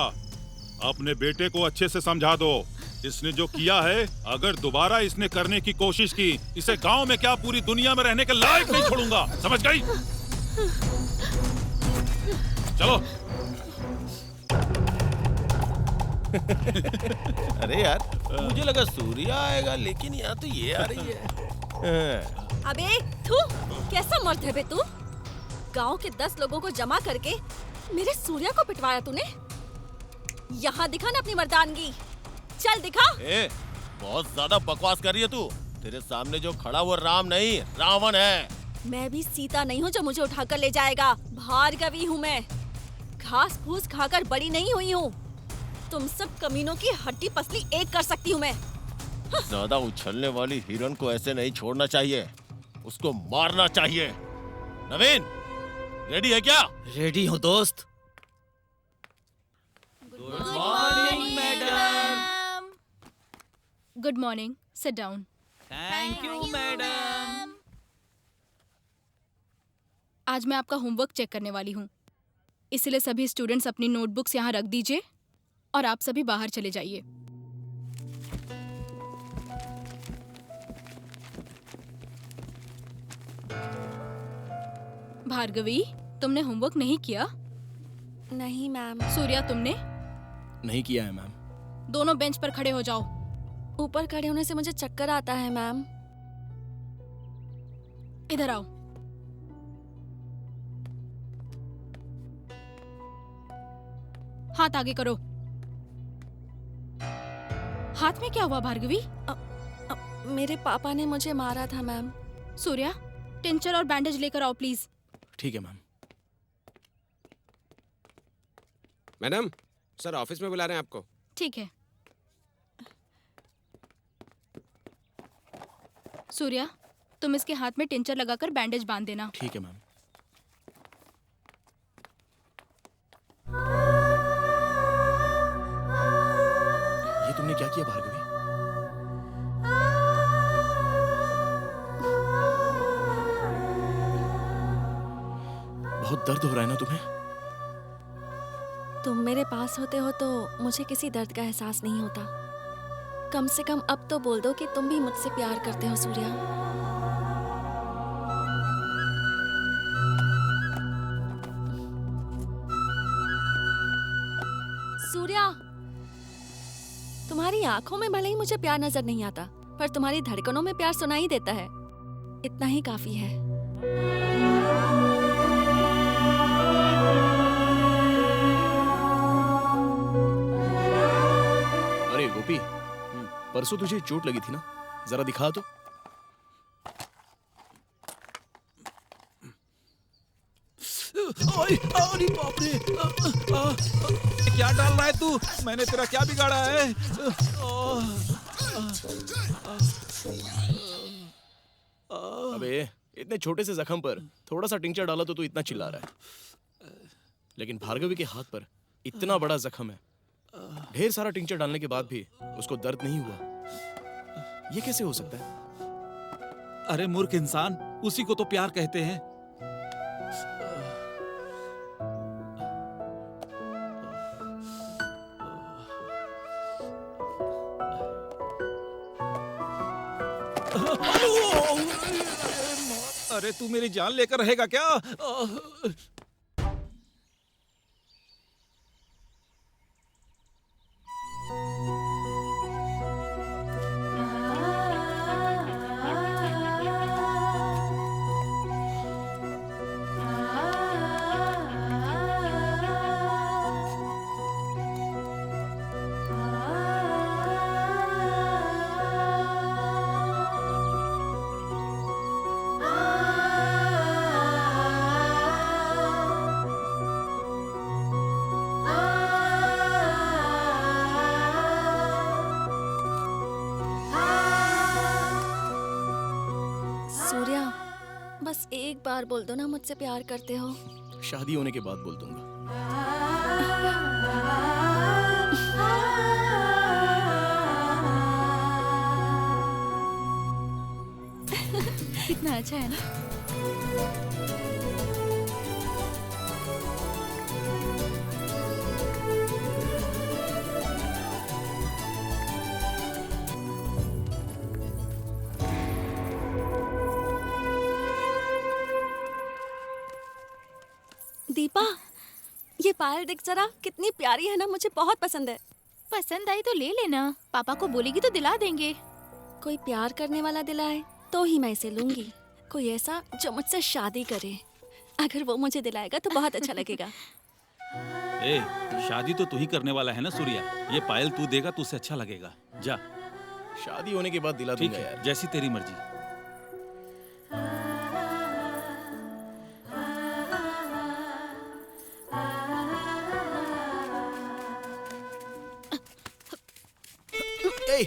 अपने बेटे को अच्छे से समझा दो। इसने जो किया है, अगर दोबारा इसने करने की कोशिश की, इसे गांव में क्या पूरी दुनिया में रहने के लायक नहीं छोड़ूंगा। समझ गई? चलो। अरे यार, मुझे लगा सूर्या आएगा, लेकिन यहाँ तो ये आ रही है। अबे तू कैसा मर्द है बे तू? गांव के 10 लोगों को जमा करके मेरे सूर्या को पिटवाया तूने? यहाँ दिखा ना अपनी मर्दानगी, चल दिखा। ए, बहुत ज्यादा बकवास कर रही है तू। तेरे सामने जो खड़ा वो राम नहीं, रावण है। मैं भी सीता नहीं हूँ जो मुझे उठाकर ले जाएगा। भार्गवी हूँ मैं, घास फूस खाकर बड़ी नहीं हुई हूँ। तुम सब कमीनों की हड्डी पसली एक कर सकती हूँ मैं। ज्यादा उछलने वाली हिरन को ऐसे नहीं छोड़ना चाहिए, उसको मारना चाहिए। नवीन, रेडी है क्या? रेडी हूँ दोस्त। Good morning madam. Good morning, sit down. Thank you madam. आज मैं आपका होमवर्क चेक करने वाली हूँ, इसलिए सभी स्टूडेंट्स अपनी नोटबुक्स यहाँ रख दीजिए और आप सभी बाहर चले जाइए। भार्गवी, तुमने होमवर्क नहीं किया? नहीं मैम। सूर्या, तुमने? नहीं किया है मैम। दोनों बेंच पर खड़े हो जाओ। ऊपर खड़े होने से मुझे चक्कर आता है मैम। इधर आओ। हाथ आगे करो। हाथ में क्या हुआ भार्गवी? मेरे पापा ने मुझे मारा था मैम। सूर्या, टिंचर और बैंडेज लेकर आओ प्लीज। ठीक है मैम। मैडम, सर ऑफिस में बुला रहे हैं आपको। ठीक है। सूर्या, तुम इसके हाथ में टिंचर लगाकर बैंडेज बांध देना। ठीक है मैम। ये तुमने क्या किया भार्गवी? बहुत दर्द हो रहा है ना तुम्हें? तुम मेरे पास होते हो तो मुझे किसी दर्द का एहसास नहीं होता। कम से कम अब तो बोल दो कि तुम भी मुझसे प्यार करते हो सूर्या। सूर्या, तुम्हारी आंखों में भले ही मुझे प्यार नजर नहीं आता, पर तुम्हारी धड़कनों में प्यार सुनाई देता है। इतना ही काफी है। अरे गोपी, परसों तुझे चोट लगी थी ना, जरा दिखा तो। अरे बाप रे, क्या डाल रहा है तू? मैंने तेरा क्या बिगाड़ा है? अबे, इतने छोटे से जख्म पर थोड़ा सा टिंचर डाला तो तू इतना चिल्ला रहा है, लेकिन भार्गवी के हाथ पर इतना बड़ा जख्म है, ढेर सारा टिंचर डालने के बाद भी उसको दर्द नहीं हुआ। ये कैसे हो सकता है? अरे मूर्ख इंसान, उसी को तो प्यार कहते हैं। अरे तू मेरी जान लेकर रहेगा क्या? एक बार बोल दो ना मुझसे प्यार करते हो। शादी होने के बाद बोल दूंगा। कितना अच्छा है ना। दीपा, ये पायल देख जरा, कितनी प्यारी है ना, मुझे बहुत पसंद है। पसंद आई तो ले लेना, पापा को बोलेगी तो दिला देंगे। कोई प्यार करने वाला दिलाए तो ही मैं इसे लूंगी। कोई ऐसा जो मुझसे शादी करे, अगर वो मुझे दिलाएगा तो बहुत अच्छा लगेगा। ए, शादी तो तू ही करने वाला है ना सूर्या। ये पायल तू देगा तो उसे अच्छा लगेगा। जा, शादी होने के बाद दिला ठीक दूंगा है, यार। जैसी तेरी मर्जी। ए!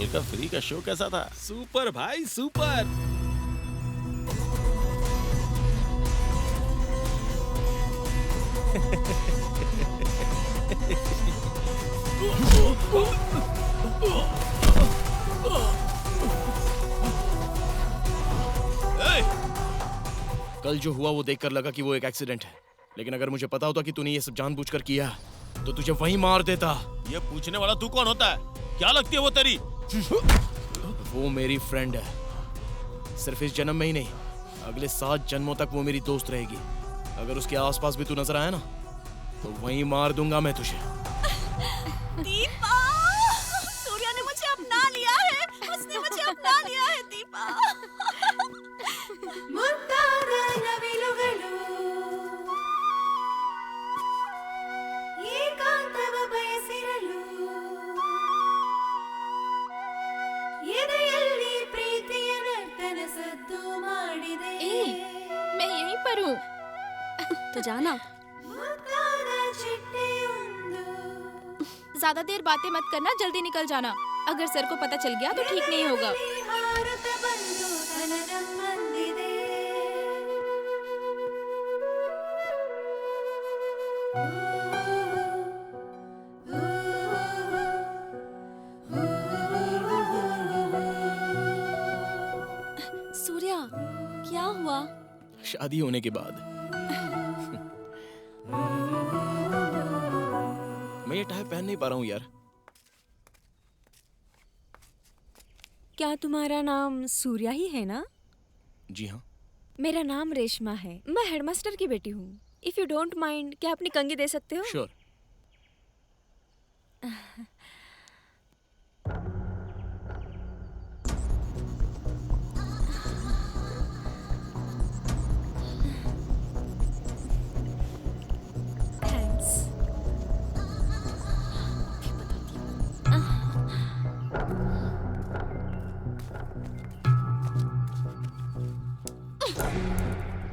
का फ्री का शो कैसा था? सुपर भाई सुपर। कल जो हुआ वो देखकर लगा कि वो एक एक्सीडेंट है, लेकिन अगर मुझे पता होता कि तूने ये सब जानबूझकर किया तो तुझे वहीं मार देता। ये पूछने वाला तू कौन होता है? क्या लगती है वो तेरी? वो मेरी फ्रेंड है, सिर्फ इस जन्म में ही नहीं, अगले 7 जन्मों तक वो मेरी दोस्त रहेगी। अगर उसके आसपास भी तू नजर आया ना तो वहीं मार दूंगा मैं तुझे। दीपा, सूर्या ने मुझे अपना लिया है, उसने मुझे अपना लिया है दीपा। ಮುತ್ತಾದ ನವಿಲುಗಳು ಏಕಾಂತವ ಬಯಸಿರಲು ಎದೆಯಲ್ಲಿ ಪ್ರೀತಿಯ ನರ್ತನ ಸದ್ದು ಮಾಡಿದೆ। मैं यहीं पर हूँ। तो जाना। ಮುತ್ತಾದ ಚಿಟ್ಟೆಯೊಂದು ज्यादा देर बातें मत करना, जल्दी निकल जाना। अगर सर को पता चल गया तो ठीक नहीं होगा। ಹಾರುತ್ತ ಬಂದು ತನನಮ್ಮಂದಿದೆ। सूर्या, क्या हुआ? शादी होने के बाद मैं ये टाई पहन नहीं पा रहा हूँ यार। क्या तुम्हारा नाम सूर्या ही है ना? जी हाँ। मेरा नाम रेशमा है, मैं हेडमास्टर की बेटी हूँ। इफ यू डोंट माइंड, क्या अपनी कंघी दे सकते हो? श्योर। थैंक्स।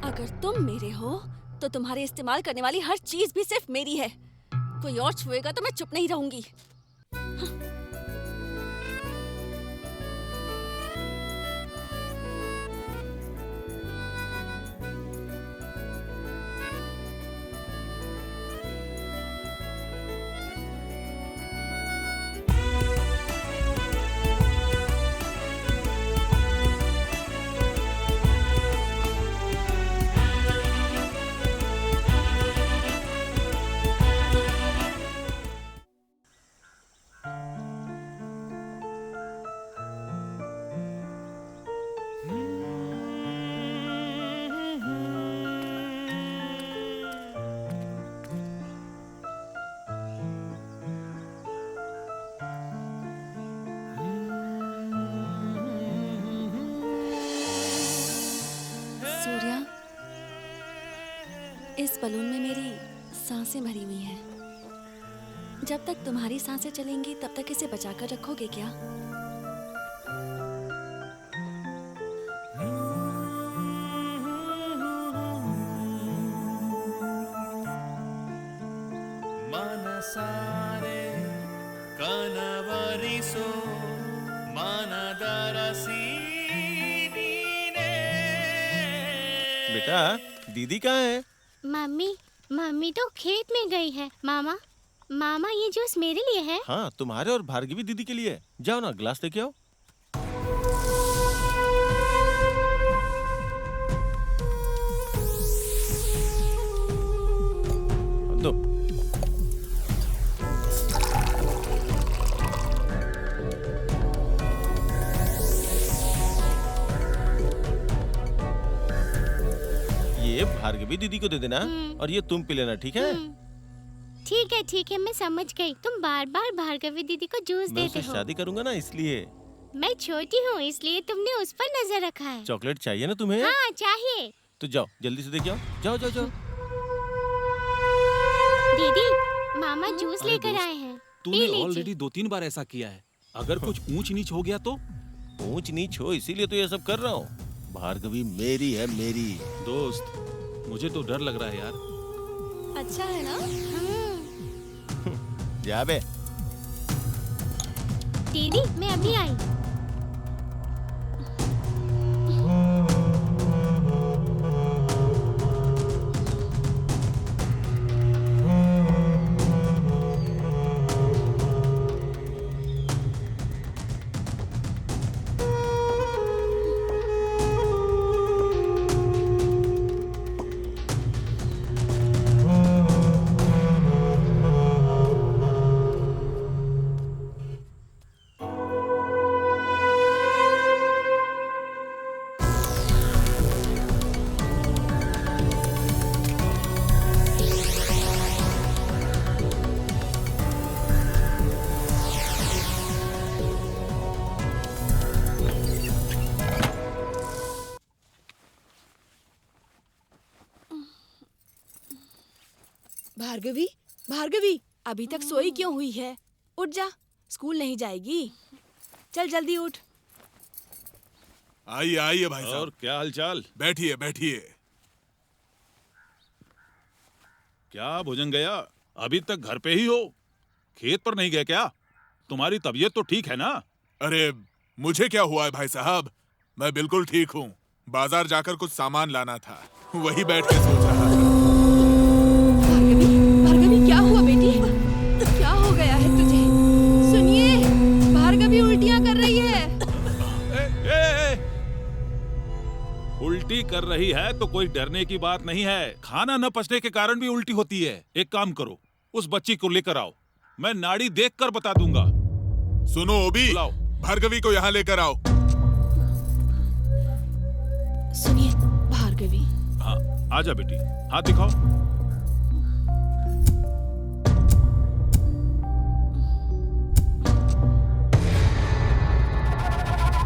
अगर तुम मेरे हो तो तुम्हारे इस्तेमाल करने वाली हर चीज भी सिर्फ मेरी है। कोई और छुएगा तो मैं चुप नहीं रहूंगी। इस बलून में मेरी सांसें भरी हुई हैं। जब तक तुम्हारी सांसें चलेंगी तब तक इसे बचाकर रखोगे क्या? मनसारे कनवरिसो मनदरसी बेटा दीदी कहाँ है? मम्मी तो खेत में गई है। मामा ये जूस मेरे लिए है। हाँ तुम्हारे और भार्गवी दीदी के लिए। जाओ ना ग्लास लेके आओ। दो। ये भार्गवी दीदी को दे देना और ये तुम पी लेना, ठीक है? ठीक है मैं समझ गई। तुम बार बार भार्गवी दीदी को जूस मैं देते उससे हो। शादी करूंगा ना इसलिए। मैं छोटी हूँ इसलिए तुमने उस पर नजर रखा है। चॉकलेट चाहिए ना तुम्हें? हाँ चाहिए। तो जाओ जल्दी से देके आओ। जाओ जाओ जाओ। दीदी मामा जूस अरे लेकर दोस्त, आए हैं। पी तूने लीजिए। ऑलरेडी 2-3 बार ऐसा किया है। अगर कुछ ऊंच नीच हो गया तो? ऊंच नीच हो इसीलिए तो ये सब कर रहा हूँ। भार्गवी मेरी है, मेरी। दोस्त मुझे तो डर लग रहा है यार। अच्छा है ना? जा बे। दीदी मैं अभी आई। भार्गवी अभी तक सोई क्यों हुई है? उठ जा, स्कूल नहीं जाएगी। चल जल्दी उठ। आइए आइए भाई साहब। और क्या हालचाल? बैठिए बैठिए। क्या भोजन गया? अभी तक घर पे ही हो? खेत पर नहीं गए क्या? तुम्हारी तबीयत तो ठीक है ना? अरे मुझे क्या हुआ है भाई साहब, मैं बिल्कुल ठीक हूँ। बाजार जाकर कुछ सामान लाना था, वही बैठ के सोच रहा था। भार्गवी क्या हुआ बेटी? क्या हो गया है तुझे? सुनिए भार्गवी उल्टियाँ कर रही है। उल्टी कर रही है तो कोई डरने की बात नहीं है। खाना न पचने के कारण भी उल्टी होती है। एक काम करो, उस बच्ची को लेकर आओ, मैं नाड़ी देखकर बता दूंगा। सुनो ओबी, भार्गवी को यहाँ लेकर आओ। सुनिए भार्गवी। हाँ आजा बेटी, हाथ दिखाओ।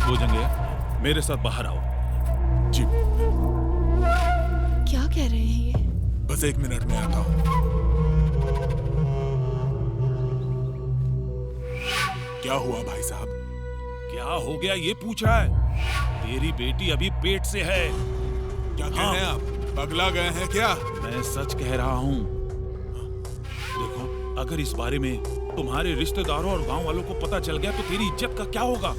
भोजन गया, मेरे साथ बाहर आओ। जी। क्या कह रहे हैं ये? बस 1 मिनट में आता हूँ। क्या हुआ भाई साहब? क्या हो गया ये पूछा है? तेरी बेटी अभी पेट से है। क्या कह रहे हैं आप? पगला गए हैं क्या? मैं सच कह रहा हूँ। देखो, अगर इस बारे में तुम्हारे रिश्तेदारों और गांव वालों को पता चल गया तो तेरी इज्जत का क्या होगा?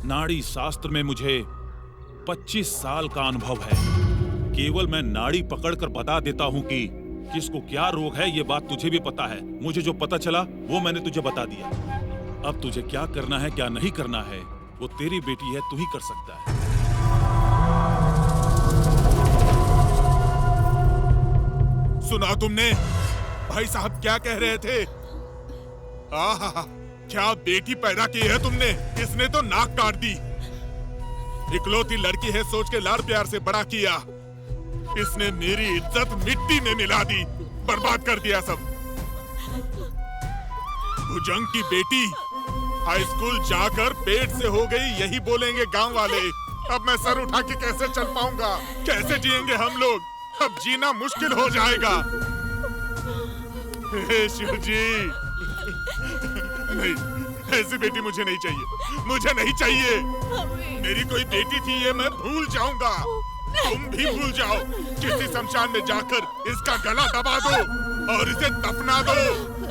नाड़ी शास्त्र में मुझे 25 साल का अनुभव है। केवल मैं नाड़ी पकड़कर बता देता हूँ कि किसको क्या रोग है। ये बात तुझे भी पता है। मुझे जो पता चला वो मैंने तुझे बता दिया। अब तुझे क्या करना है क्या नहीं करना है वो तेरी बेटी है, तू ही कर सकता है। सुना तुमने? भाई साहब क्या कह रहे थे? आहा, क्या बेटी पैदा की है तुमने? इसने तो नाक काट दी। इकलौती लड़की है सोच के लाड़ प्यार से बड़ा किया। इसने मेरी इज्जत मिट्टी में मिला दी, बर्बाद कर दिया सब। भुजंग की बेटी हाई स्कूल जाकर पेट से हो गई, यही बोलेंगे गांव वाले। अब मैं सर उठा के कैसे चल पाऊंगा? कैसे जिएंगे हम लोग? अब जीना मुश्किल हो जाएगा। हे शिव जी, नहीं, ऐसी बेटी मुझे नहीं चाहिए, मुझे नहीं चाहिए। मेरी कोई बेटी थी ये मैं भूल जाऊंगा, तुम भी भूल जाओ। किसी शमशान में जाकर इसका गला दबा दो और इसे दफना दो।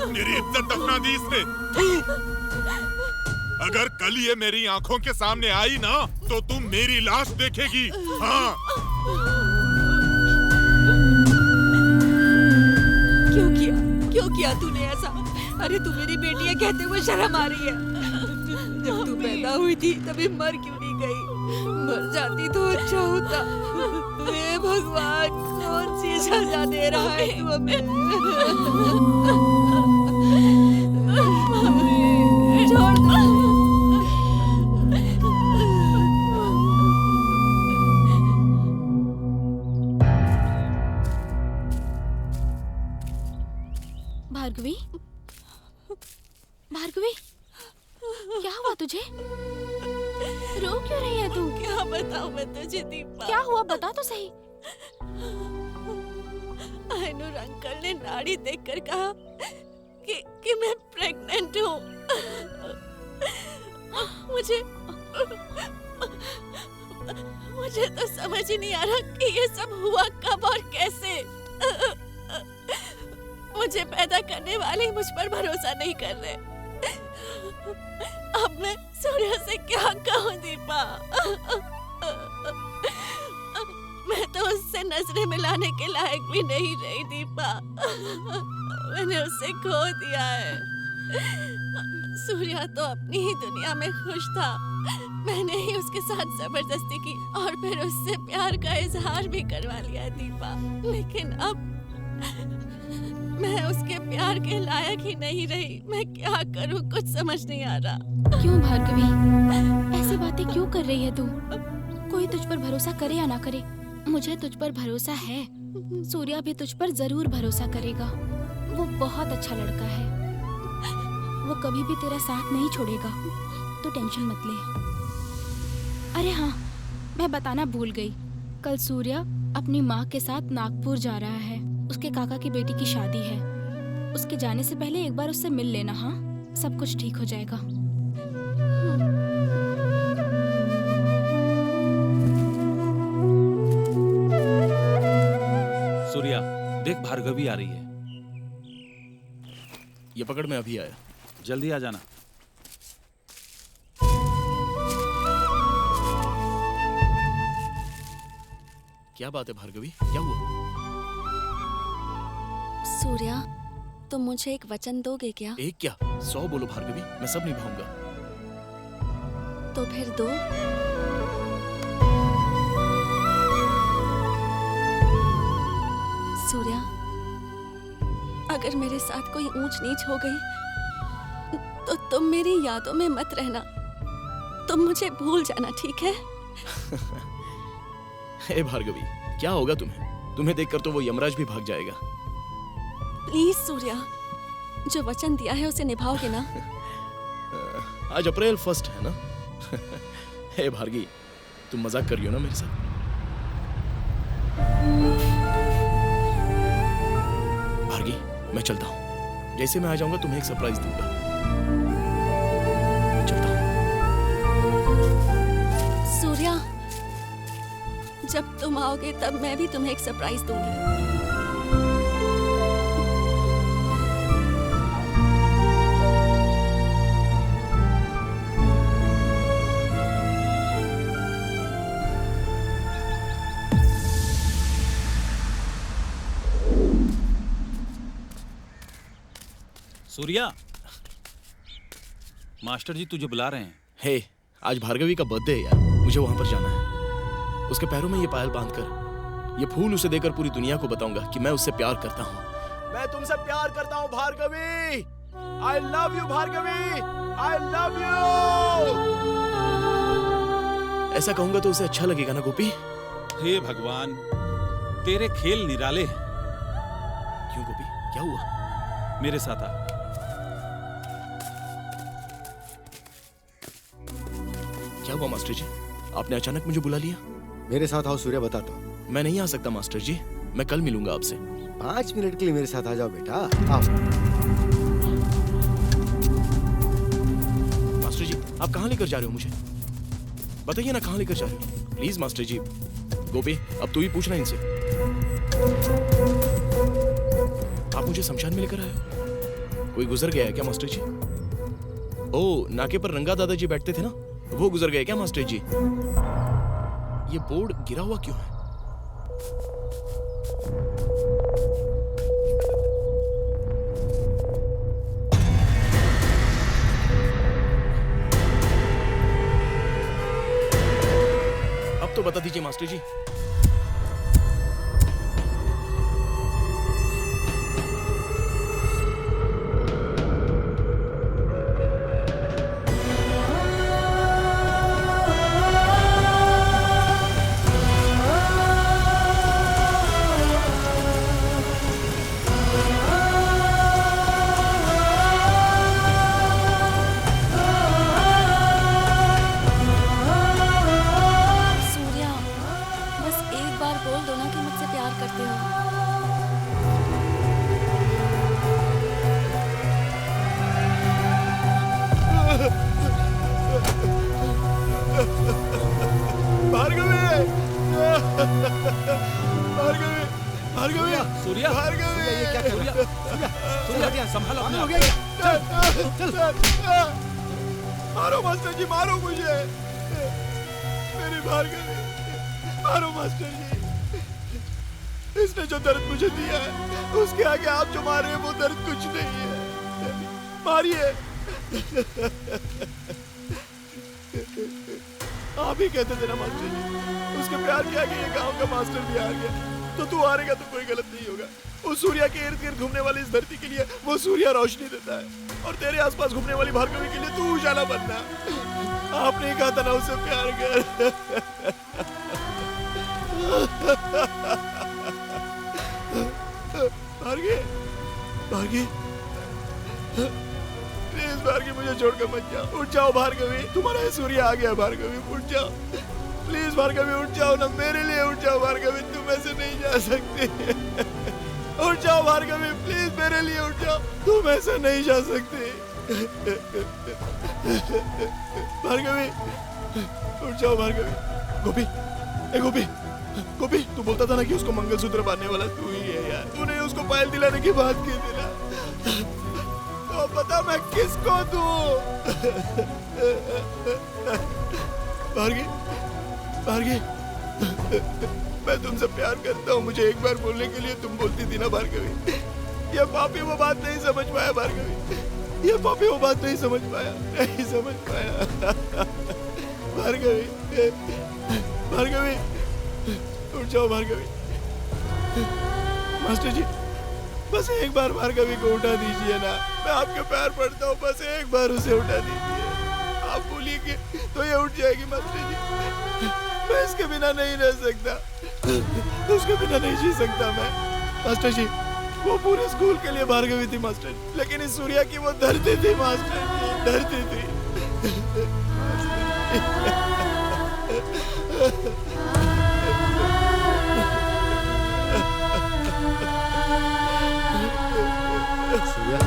मेरी इज्जत दफना दी इसने। अगर कल ये मेरी आंखों के सामने आई ना तो तुम मेरी लाश देखेगी। हाँ। क्यों किया तूने ऐसा? अरे तू मेरी बेटी है कहते हुए शर्म आ रही है। जब तू पैदा हुई थी तभी मर क्यों नहीं गई? मर जाती तो अच्छा होता। हे भगवान, कौन सी सजा दे रहा है तू हमें? छोड़ दो। भार्गवी, भार्गवी, क्या हुआ तुझे? रो क्यों रही है तू? क्या बताऊं मैं तुझे दीपा? क्या हुआ बता तो सही। आयनूर अंकल ने नाड़ी देखकर कहा कि मैं प्रेग्नेंट हूँ। मुझे तो समझ ही नहीं आ रहा कि ये सब हुआ कब और कैसे। मुझे पैदा करने वाले मुझ पर भरोसा नहीं कर रहे। अब मैं सूर्य से क्या कहूँ दीपा? मैं तो उससे नजरें मिलाने के लायक भी नहीं रही दीपा। मैंने उसे खो दिया है। सूर्या तो अपनी ही दुनिया में खुश था। मैंने ही उसके साथ जबरदस्ती की और फिर उससे प्यार का इजहार भी करवा लिया दीपा। लेकिन अब मैं उसके प्यार के लायक ही नहीं रही। मैं क्या करूं, कुछ समझ नहीं आ रहा। क्यों भार्गवी, ऐसी बातें क्यों कर रही है तू? कोई तुझ पर भरोसा करे या ना करे, मुझे तुझ पर भरोसा है। सूर्या भी तुझ पर जरूर भरोसा करेगा। वो बहुत अच्छा लड़का है, वो कभी भी तेरा साथ नहीं छोड़ेगा, तो टेंशन मत ले। अरे हाँ, मैं बताना भूल गई, कल सूर्या अपनी माँ के साथ नागपुर जा रहा है। उसके काका की बेटी की शादी है। उसके जाने से पहले एक बार उससे मिल लेना। हाँ, सब कुछ ठीक हो जाएगा। सूर्या, देख भार्गवी आ रही है। ये पकड़, मैं अभी आया। जल्दी आ जाना। क्या बात है भार्गवी, क्या हुआ? सूर्या, तुम मुझे एक वचन दोगे क्या? एक क्या, 100 बोलो भार्गवी, मैं सब निभाऊंगा। तो फिर दो। सूर्या, अगर मेरे साथ कोई ऊंच नीच हो गई तो तुम मेरी यादों में मत रहना। तुम मुझे भूल जाना, ठीक है? हे भार्गवी, क्या होगा तुम्हें? तुम्हें देखकर तो वो यमराज भी भाग जाएगा। प्लीज सूर्या, जो वचन दिया है उसे निभाओगे ना? आज अप्रैल 1 है ना? हे भार्गी, तुम मजाक कर रही हो ना मेरे साथ? भार्गी, मैं चलता हूँ। जैसे मैं आ जाऊंगा तुम्हें एक सरप्राइज दूंगा। चलता हूँ। सूर्या, जब तुम आओगे तब मैं भी तुम्हें एक सरप्राइज दूंगी। सूर्या, मास्टर जी तुझे बुला रहे हैं। हे, आज भार्गवी का बर्थडे है यार, मुझे वहां पर जाना है। उसके पैरों में ये पायल बांधकर, ये फूल उसे देकर पूरी दुनिया को बताऊंगा कि मैं उससे प्यार करता हूँ। मैं तुमसे प्यार करता हूँ Bhargavi. I love you Bhargavi, I love you। ऐसा कहूंगा तो उसे अच्छा लगेगा ना गोपी? हे भगवान, तेरे खेल निराले हैं। क्यों गोपी, क्या हुआ? मेरे साथ आ। क्या हुआ मास्टर जी, आपने अचानक मुझे बुला लिया? मेरे साथ आओ सूर्या, बताता हूँ। मैं नहीं आ सकता मास्टर जी, मैं कल मिलूंगा आपसे। 5 मिनट के लिए मेरे साथ आ जाओ बेटा, आओ। मास्टर जी, आप कहाँ लेकर जा रहे हो मुझे? बताइए ना, कहाँ लेकर जा रहे हो? प्लीज मास्टर जी। गोपी, अब तू ही पूछना इनसे। आप मुझे शमशान में लेकर आए हो? कोई गुजर गया है क्या मास्टर जी? ओ, नाके पर रंगा दादाजी बैठते थे ना, वो गुजर गए क्या मास्टर जी? ये बोर्ड गिरा हुआ क्यों है? अब तो बता दीजिए मास्टर जी। सूर्या, बस एक बार बोल दो ना कि मुझसे प्यार करते हो। भार्गवी, भार्गवी, भार्गवी, सूर्या, भार्गवी, ये क्या कर रहा है? सूर्या, संभालो अपने आप को। चल, मारो मास्टर जी, मारो मुझे, मेरी भार्गवी, मारो मास्टर जी। इसने जो दर्द मुझे दिया है, उसके आगे आप जो मारे हैं वो दर्द कुछ नहीं है। मारिए। आप ही कहते थे ना मास्टर जी, उसके प्यार के आगे ये गांव का मास्टर भी आ गया, तो तू हारेगा तो कोई गलत नहीं होगा। उस सूर्या के इर्द गिर्द घूमने वाली इस धरती के लिए वो सूर्या रोशनी देता है, और तेरे आसपास घूमने वाली भार्गवी के लिए तू उजाला बनना। आपने कहा था ना उससे प्यार कर। भार्गी, भार्गी, प्लीज भार्गी, मुझे छोड़कर मत जाओ। उठ जाओ भार्गवी, तुम्हारा ये सूर्य आ गया भार्गवी, उठ जाओ प्लीज भार्गवी, उठ जाओ ना, मेरे लिए उठ जाओ भार्गवी, तुम ऐसे नहीं जा सकते। उठ जाओ भार्गवी, प्लीज मेरे लिए उठ जाओ, तुम ऐसे नहीं जा सकते। भार्गवी, उठ जाओ भार्गवी। गोपी, ए गोपी, गोपी, तू बोलता था ना कि उसको मंगलसूत्र बांधने वाला तू ही है यार। तूने उसको पायल दिलाने की बात की थी ना, तो पता मैं किसको दूं? भार्गी, भार्गी, मैं तुमसे प्यार करता हूँ, मुझे एक बार बोलने के लिए तुम बोलती थी ना भार्गवी। ये पापी वो बात नहीं समझ पाया भार्गवी, ये पापी वो बात नहीं समझ पाया, नहीं समझ पाया। भार्गवी, भार्गवी, उठ जाओ भार्गवी। मास्टर जी, बस एक बार भार्गवी को उठा दीजिए ना, मैं आपके पैर पड़ता हूँ, बस एक बार उसे उठा दीजिए। आप बोलिए तो ये उठ जाएगी मास्टर जी। मैं इसके बिना नहीं रह सकता, उसके बिना नहीं जी सकता मैं। मास्टर जी, वो पूरे स्कूल के लिए भार्गवी थी मास्टर जी, लेकिन इस सूर्या की वो धरती थी मास्टर जी, धरती थी। सूर्या,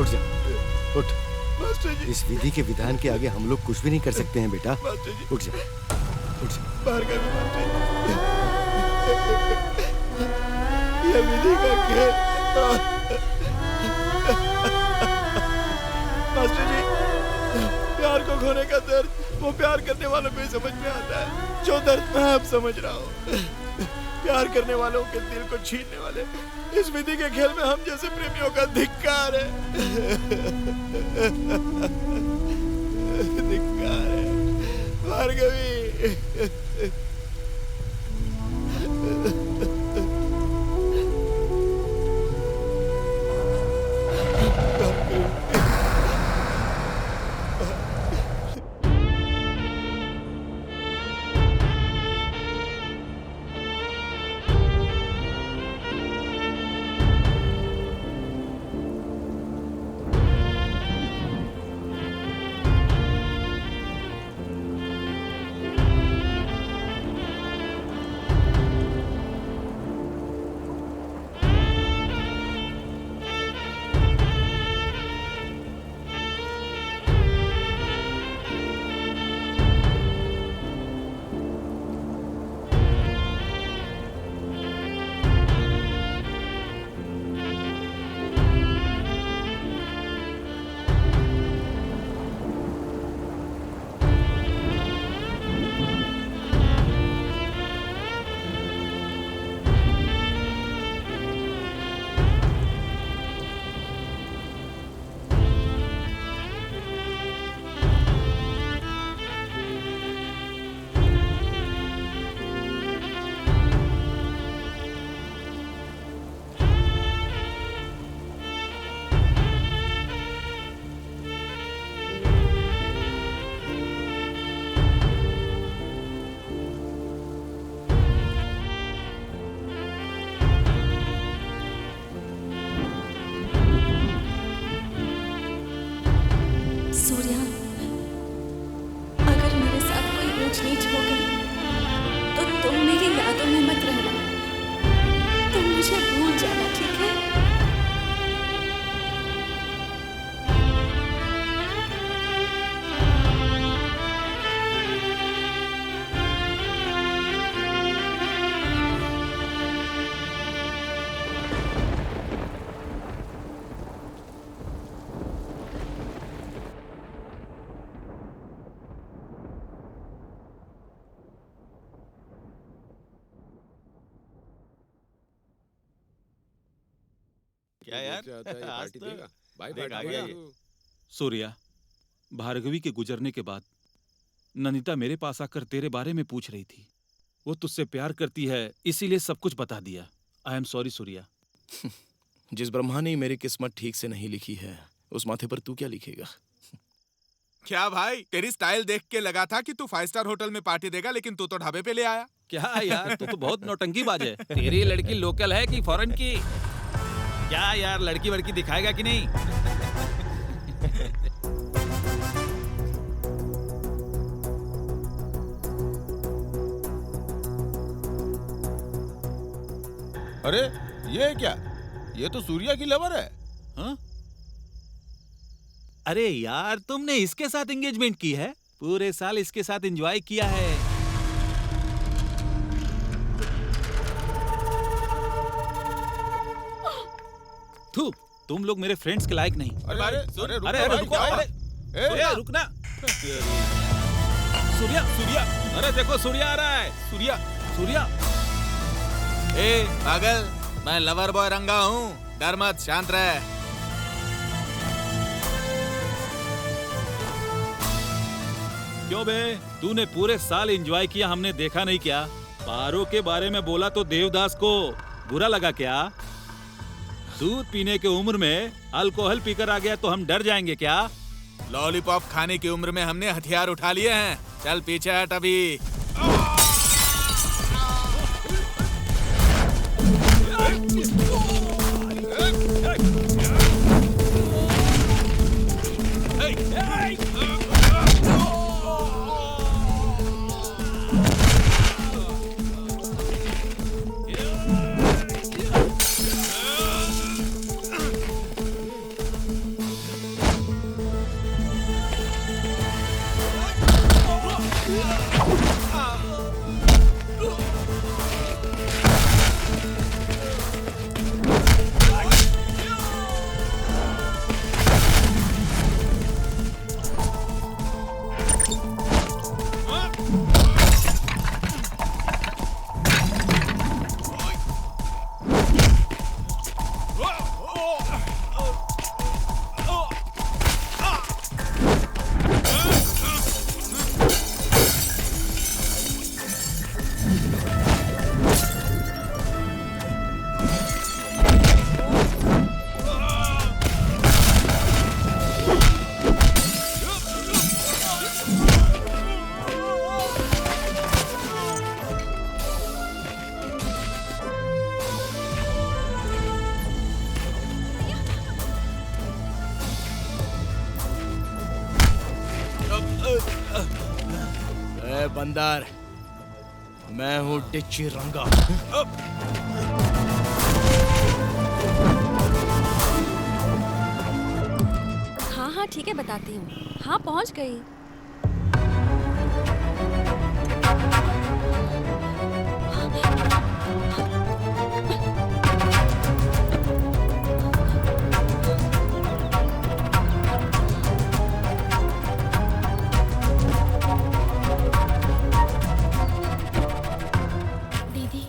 उठ जा, उठ। मास्टर जी, इस विधि के विधान के आगे हम लोग कुछ भी नहीं कर सकते हैं बेटा। मास्टर जी, उठ जा, उठ जा। भार्गवी मास्टर जी, ये विधि का खेल। मास्टर जी, प्यार को खोने का दर्द वो प्यार करने वालों को ही समझ में आता है, जो दर्द मैं अब समझ रहा हूँ। प्यार करने वालों के दिल को छीनने वाले इस विधि के खेल में हम जैसे प्रेमियों का धिक्कार है, धिक्कार है। भार्गवी, क्या यार? चाहता है, ये आज पार्टी तो देगा? भाई देख पार्टी आ गया देगा ये। तू। सूर्या, भार्गवी के गुजरने के बाद ननिता मेरे पास आकर तेरे बारे में पूछ रही थी। वो तुझसे प्यार करती है, इसीलिए सब कुछ बता दिया। I am sorry Surya. जिस ब्रह्मा ने मेरी किस्मत ठीक से नहीं लिखी है, उस माथे पर तू क्या लिखेगा? क्या भाई, तेरी स्टाइल देख के लगा था कि तू 5 स्टार होटल में पार्टी देगा, लेकिन तू तो ढाबे पे ले आया। क्या यार, तू तो बहुत नौटंकीबाज है। तेरी लड़की लोकल है कि फॉरेन की? क्या यार, लड़की वड़की दिखाएगा कि नहीं? अरे ये क्या? ये तो सूर्या की लवर है। हाँ? अरे यार, तुमने इसके साथ एंगेजमेंट की है? पूरे साल इसके साथ एंजॉय किया है। थू, तुम लोग मेरे फ्रेंड्स के लायक नहीं। अरे अरे अरे रुको अरे भाई, रुको, क्या हुआ? अरे ए, सूर्या, रुकना। सूर्या, सूर्या, अरे देखो सूर्या आ रहा है। सूर्या, सूर्या। ए पागल, मैं लवर बॉय रंगा हूँ, डर मत, शांत रह। क्यों बे, तूने पूरे साल एंजॉय किया, हमने देखा नहीं क्या? पारो के बारे में बोला तो देवदास को बुरा लगा क्या? दूध पीने के उम्र में अल्कोहल पीकर आ गया तो हम डर जाएंगे क्या? लॉलीपॉप खाने की उम्र में हमने हथियार उठा लिए हैं। चल पीछे हट अभी। ए बंदर, मैं हूँ डिच्ची रंगा। हाँ हाँ ठीक है, बताती हूँ। हाँ पहुँच गई। दीदी।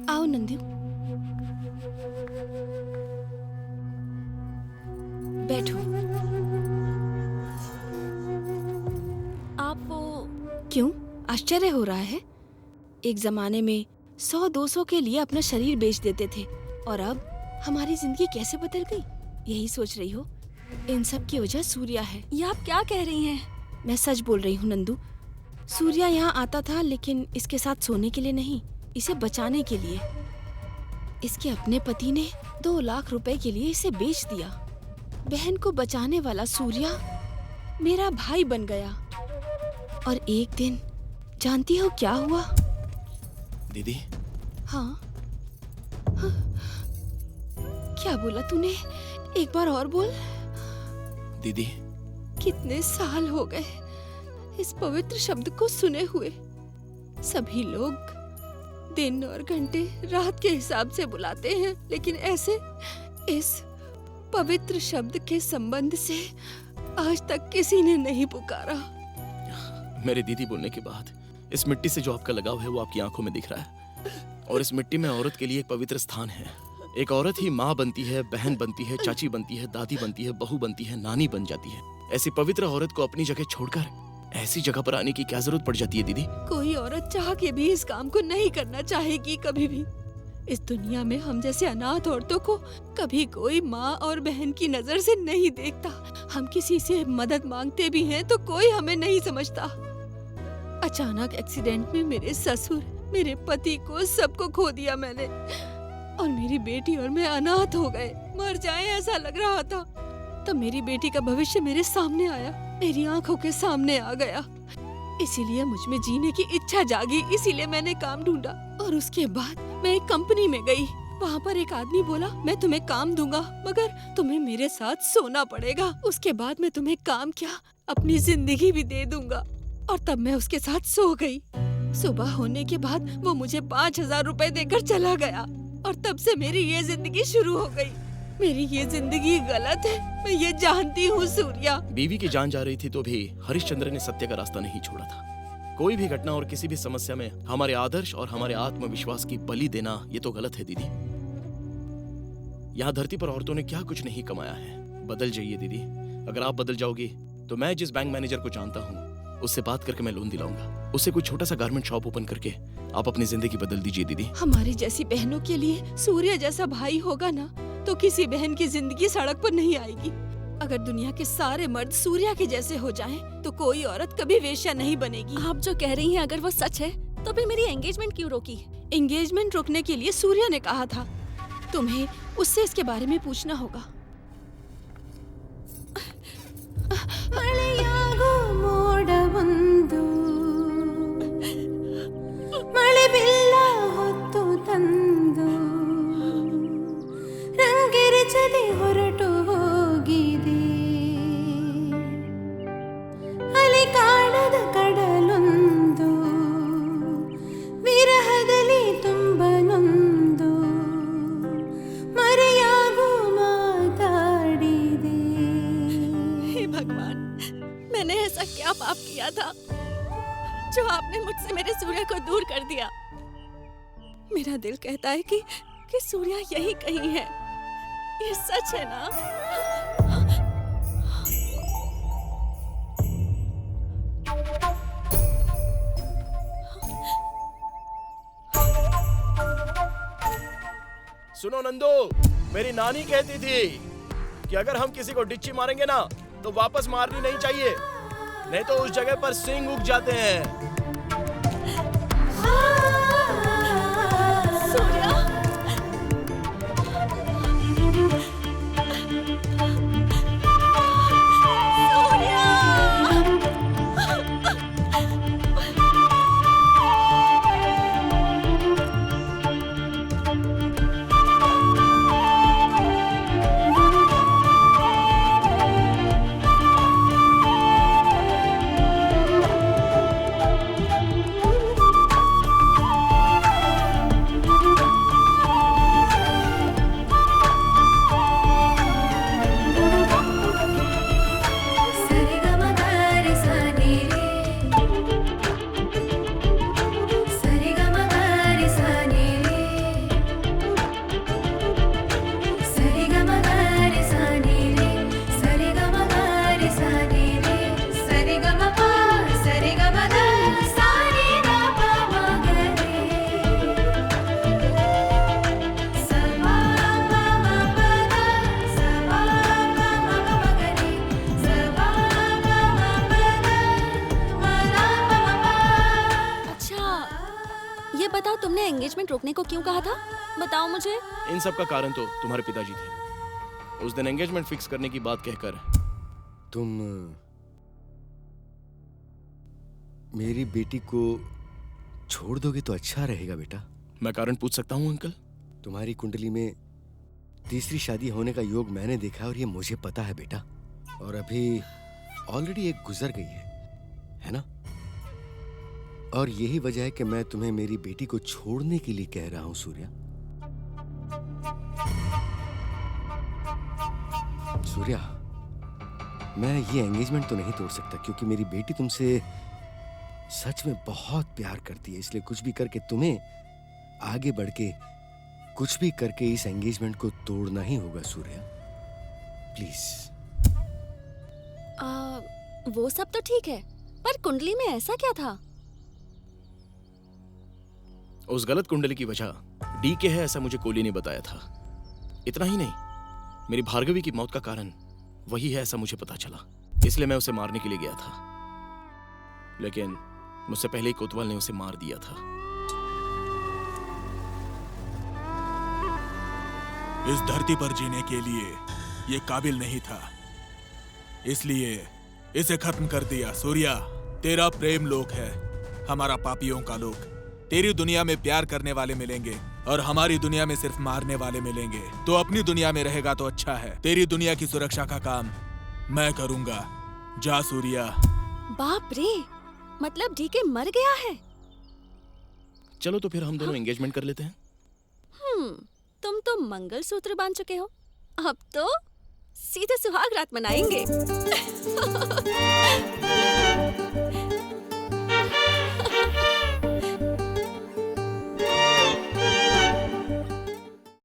आओ नंदू, बैठो। आप क्यों आश्चर्य हो रहा है? एक जमाने में 100-200 के लिए अपना शरीर बेच देते थे, और अब हमारी जिंदगी कैसे बदल गई, यही सोच रही हो? इन सब की वजह सूर्या है। ये आप क्या कह रही हैं? मैं सच बोल रही हूँ नंदू। सूर्या यहाँ आता था, लेकिन इसके साथ सोने के लिए नहीं, इसे बचाने के लिए। इसके अपने पति ने 2 लाख रुपए के लिए इसे बेच दिया। बहन को बचाने वाला सूर्या मेरा भाई बन गया। और एक दिन जानती हो क्या हुआ? दीदी, हाँ, हाँ। क्या बोला तूने? एक बार और बोल। दीदी, कितने साल हो गए इस पवित्र शब्द को सुने हुए। सभी लोग दिन और घंटे रात के हिसाब से बुलाते हैं, लेकिन ऐसे इस पवित्र शब्द के संबंध से आज तक किसी ने नहीं पुकारा। मेरी दीदी बोलने के बाद इस मिट्टी से जो आपका लगाव है वो आपकी आंखों में दिख रहा है, और इस मिट्टी में औरत के लिए एक पवित्र स्थान है। एक औरत ही माँ बनती है, बहन बनती है, चाची बनती है, दादी बनती है, बहू बनती है, नानी बन जाती है। ऐसी पवित्र औरत को अपनी जगह छोड़कर ऐसी जगह पर आने की क्या जरूरत पड़ जाती है दीदी? कोई औरत चाह के भी इस काम को नहीं करना चाहेगी कभी भी। इस दुनिया में हम जैसे अनाथ औरतों को कभी कोई माँ और बहन की नजर से नहीं देखता। हम किसी से मदद मांगते भी हैं तो कोई हमें नहीं समझता। अचानक एक्सीडेंट में मेरे ससुर, मेरे पति को, सबको खो दिया मैंने, और मेरी बेटी और मैं अनाथ हो गए, मर जाए ऐसा लग रहा था। तब मेरी बेटी का भविष्य मेरे सामने आया, मेरी आंखों के सामने आ गया। इसीलिए मुझ में जीने की इच्छा जागी, इसीलिए मैंने काम ढूंढा। और उसके बाद मैं एक कंपनी में गई। वहाँ पर एक आदमी बोला, मैं तुम्हें काम दूंगा मगर तुम्हें मेरे साथ सोना पड़ेगा। उसके बाद मैं तुम्हें काम क्या, अपनी जिंदगी भी दे दूंगा। और तब मैं उसके साथ सो गई। सुबह होने के बाद वो मुझे 5,000 रुपए देकर चला गया, और तब से मेरी ये जिंदगी शुरू हो गई। मेरी ये जिंदगी गलत है, मैं ये जानती हूँ सूर्या। बीवी की जान जा रही थी तो भी हरिश्चंद्र ने सत्य का रास्ता नहीं छोड़ा था। कोई भी घटना और किसी भी समस्या में हमारे आदर्श और हमारे आत्मविश्वास की बलि देना ये तो गलत है दीदी। यहाँ धरती पर औरतों ने क्या कुछ नहीं कमाया है। बदल जाइए दीदी। अगर आप बदल जाओगी तो मैं जिस बैंक मैनेजर को जानता हूँ उससे बात करके मैं लोन दिलाऊंगा। उससे कोई छोटा सा गारमेंट शॉप ओपन करके आप अपनी जिंदगी बदल दीजिए दीदी। हमारी जैसी बहनों के लिए सूर्य जैसा भाई होगा ना, तो किसी बहन की जिंदगी सड़क पर नहीं आएगी। अगर दुनिया के सारे मर्द सूर्या के जैसे हो जाएं, तो कोई औरत कभी वेश्या नहीं बनेगी। आप जो कह रही हैं अगर वो सच है तो फिर मेरी एंगेजमेंट क्यों रोकी? एंगेजमेंट रोकने के लिए सूर्या ने कहा था। तुम्हें उससे इसके बारे में पूछना होगा। ಮಳೆಯಾಗೋ ಮೋಡವೊಂದು ಮಳೆ ಬಿಲ್ಲ ಹೊತ್ತು ತಂದು ರಂಗೆರೆಚದೆ ಹೊರಟು ಹೋಗಿದೆ. ಅಲೆ ಕಾಣದ ಕಡಲೊಂದು ವಿರಹದಲ್ಲಿ ತುಂಬ ನೊಂದು ಮರೆಯಾಗೋ ಮಾತಾಡಿದೆ. भगवान, मैंने ऐसा क्या पाप किया था जो आपने मुझसे मेरे सूर्य को दूर कर दिया? मेरा दिल कहता है कि सूर्य यही कहीं है। ये सच है ना? सुनो नंदू, मेरी नानी कहती थी कि अगर हम किसी को डिच्ची मारेंगे ना तो वापस मारनी नहीं चाहिए, नहीं तो उस जगह पर सिंग उग जाते हैं। सूर्या, तुमने एंगेजमेंट रोकने को क्यों कहा था? बताओ मुझे। इन सब का कारण तो तुम्हारे पिताजी थे। उस दिन एंगेजमेंट फिक्स करने की बात कहकर तुम मेरी बेटी को छोड़ दोगे तो अच्छा रहेगा बेटा। मैं कारण पूछ सकता हूँ अंकल? तुम्हारी कुंडली में तीसरी शादी होने का योग मैंने देखा और ये मुझे पता है बेटा। और अभी ऑलरेडी एक गुजर गई है ना? और यही वजह है कि मैं तुम्हें मेरी बेटी को छोड़ने के लिए कह रहा हूं सूर्या। सूर्या, मैं ये एंगेजमेंट तो नहीं तोड़ सकता क्योंकि मेरी बेटी तुमसे सच में बहुत प्यार करती है, इसलिए कुछ भी करके तुम्हें आगे बढ़ के कुछ भी करके इस एंगेजमेंट को तोड़ना ही होगा सूर्या, प्लीज। वो सब तो ठीक है, पर कुंडली में ऐसा क्या था? उस गलत कुंडली की वजह डीके है ऐसा मुझे कोहली ने बताया था। इतना ही नहीं, मेरी भार्गवी की मौत का कारण वही है ऐसा मुझे पता चला, इसलिए मैं उसे मारने के लिए गया था, लेकिन मुझसे पहले ही कोतवाल ने उसे मार दिया था। इस धरती पर जीने के लिए ये काबिल नहीं था, इसलिए इसे खत्म कर दिया। सूर्या, तेरा प्रेम लोक है, हमारा पापियों का लोक। तेरी दुनिया में प्यार करने वाले मिलेंगे और हमारी दुनिया में सिर्फ मारने वाले मिलेंगे। तो अपनी दुनिया में रहेगा तो अच्छा है, तेरी दुनिया की सुरक्षा का काम मैं करूंगा। जा सूर्या। बाप रे, मतलब डीके मर गया है? चलो तो फिर हम दोनों एंगेजमेंट कर लेते हैं। तुम तो मंगलसूत्र बांध चुके हो, अब तो सीधे सुहाग रात मनाएंगे।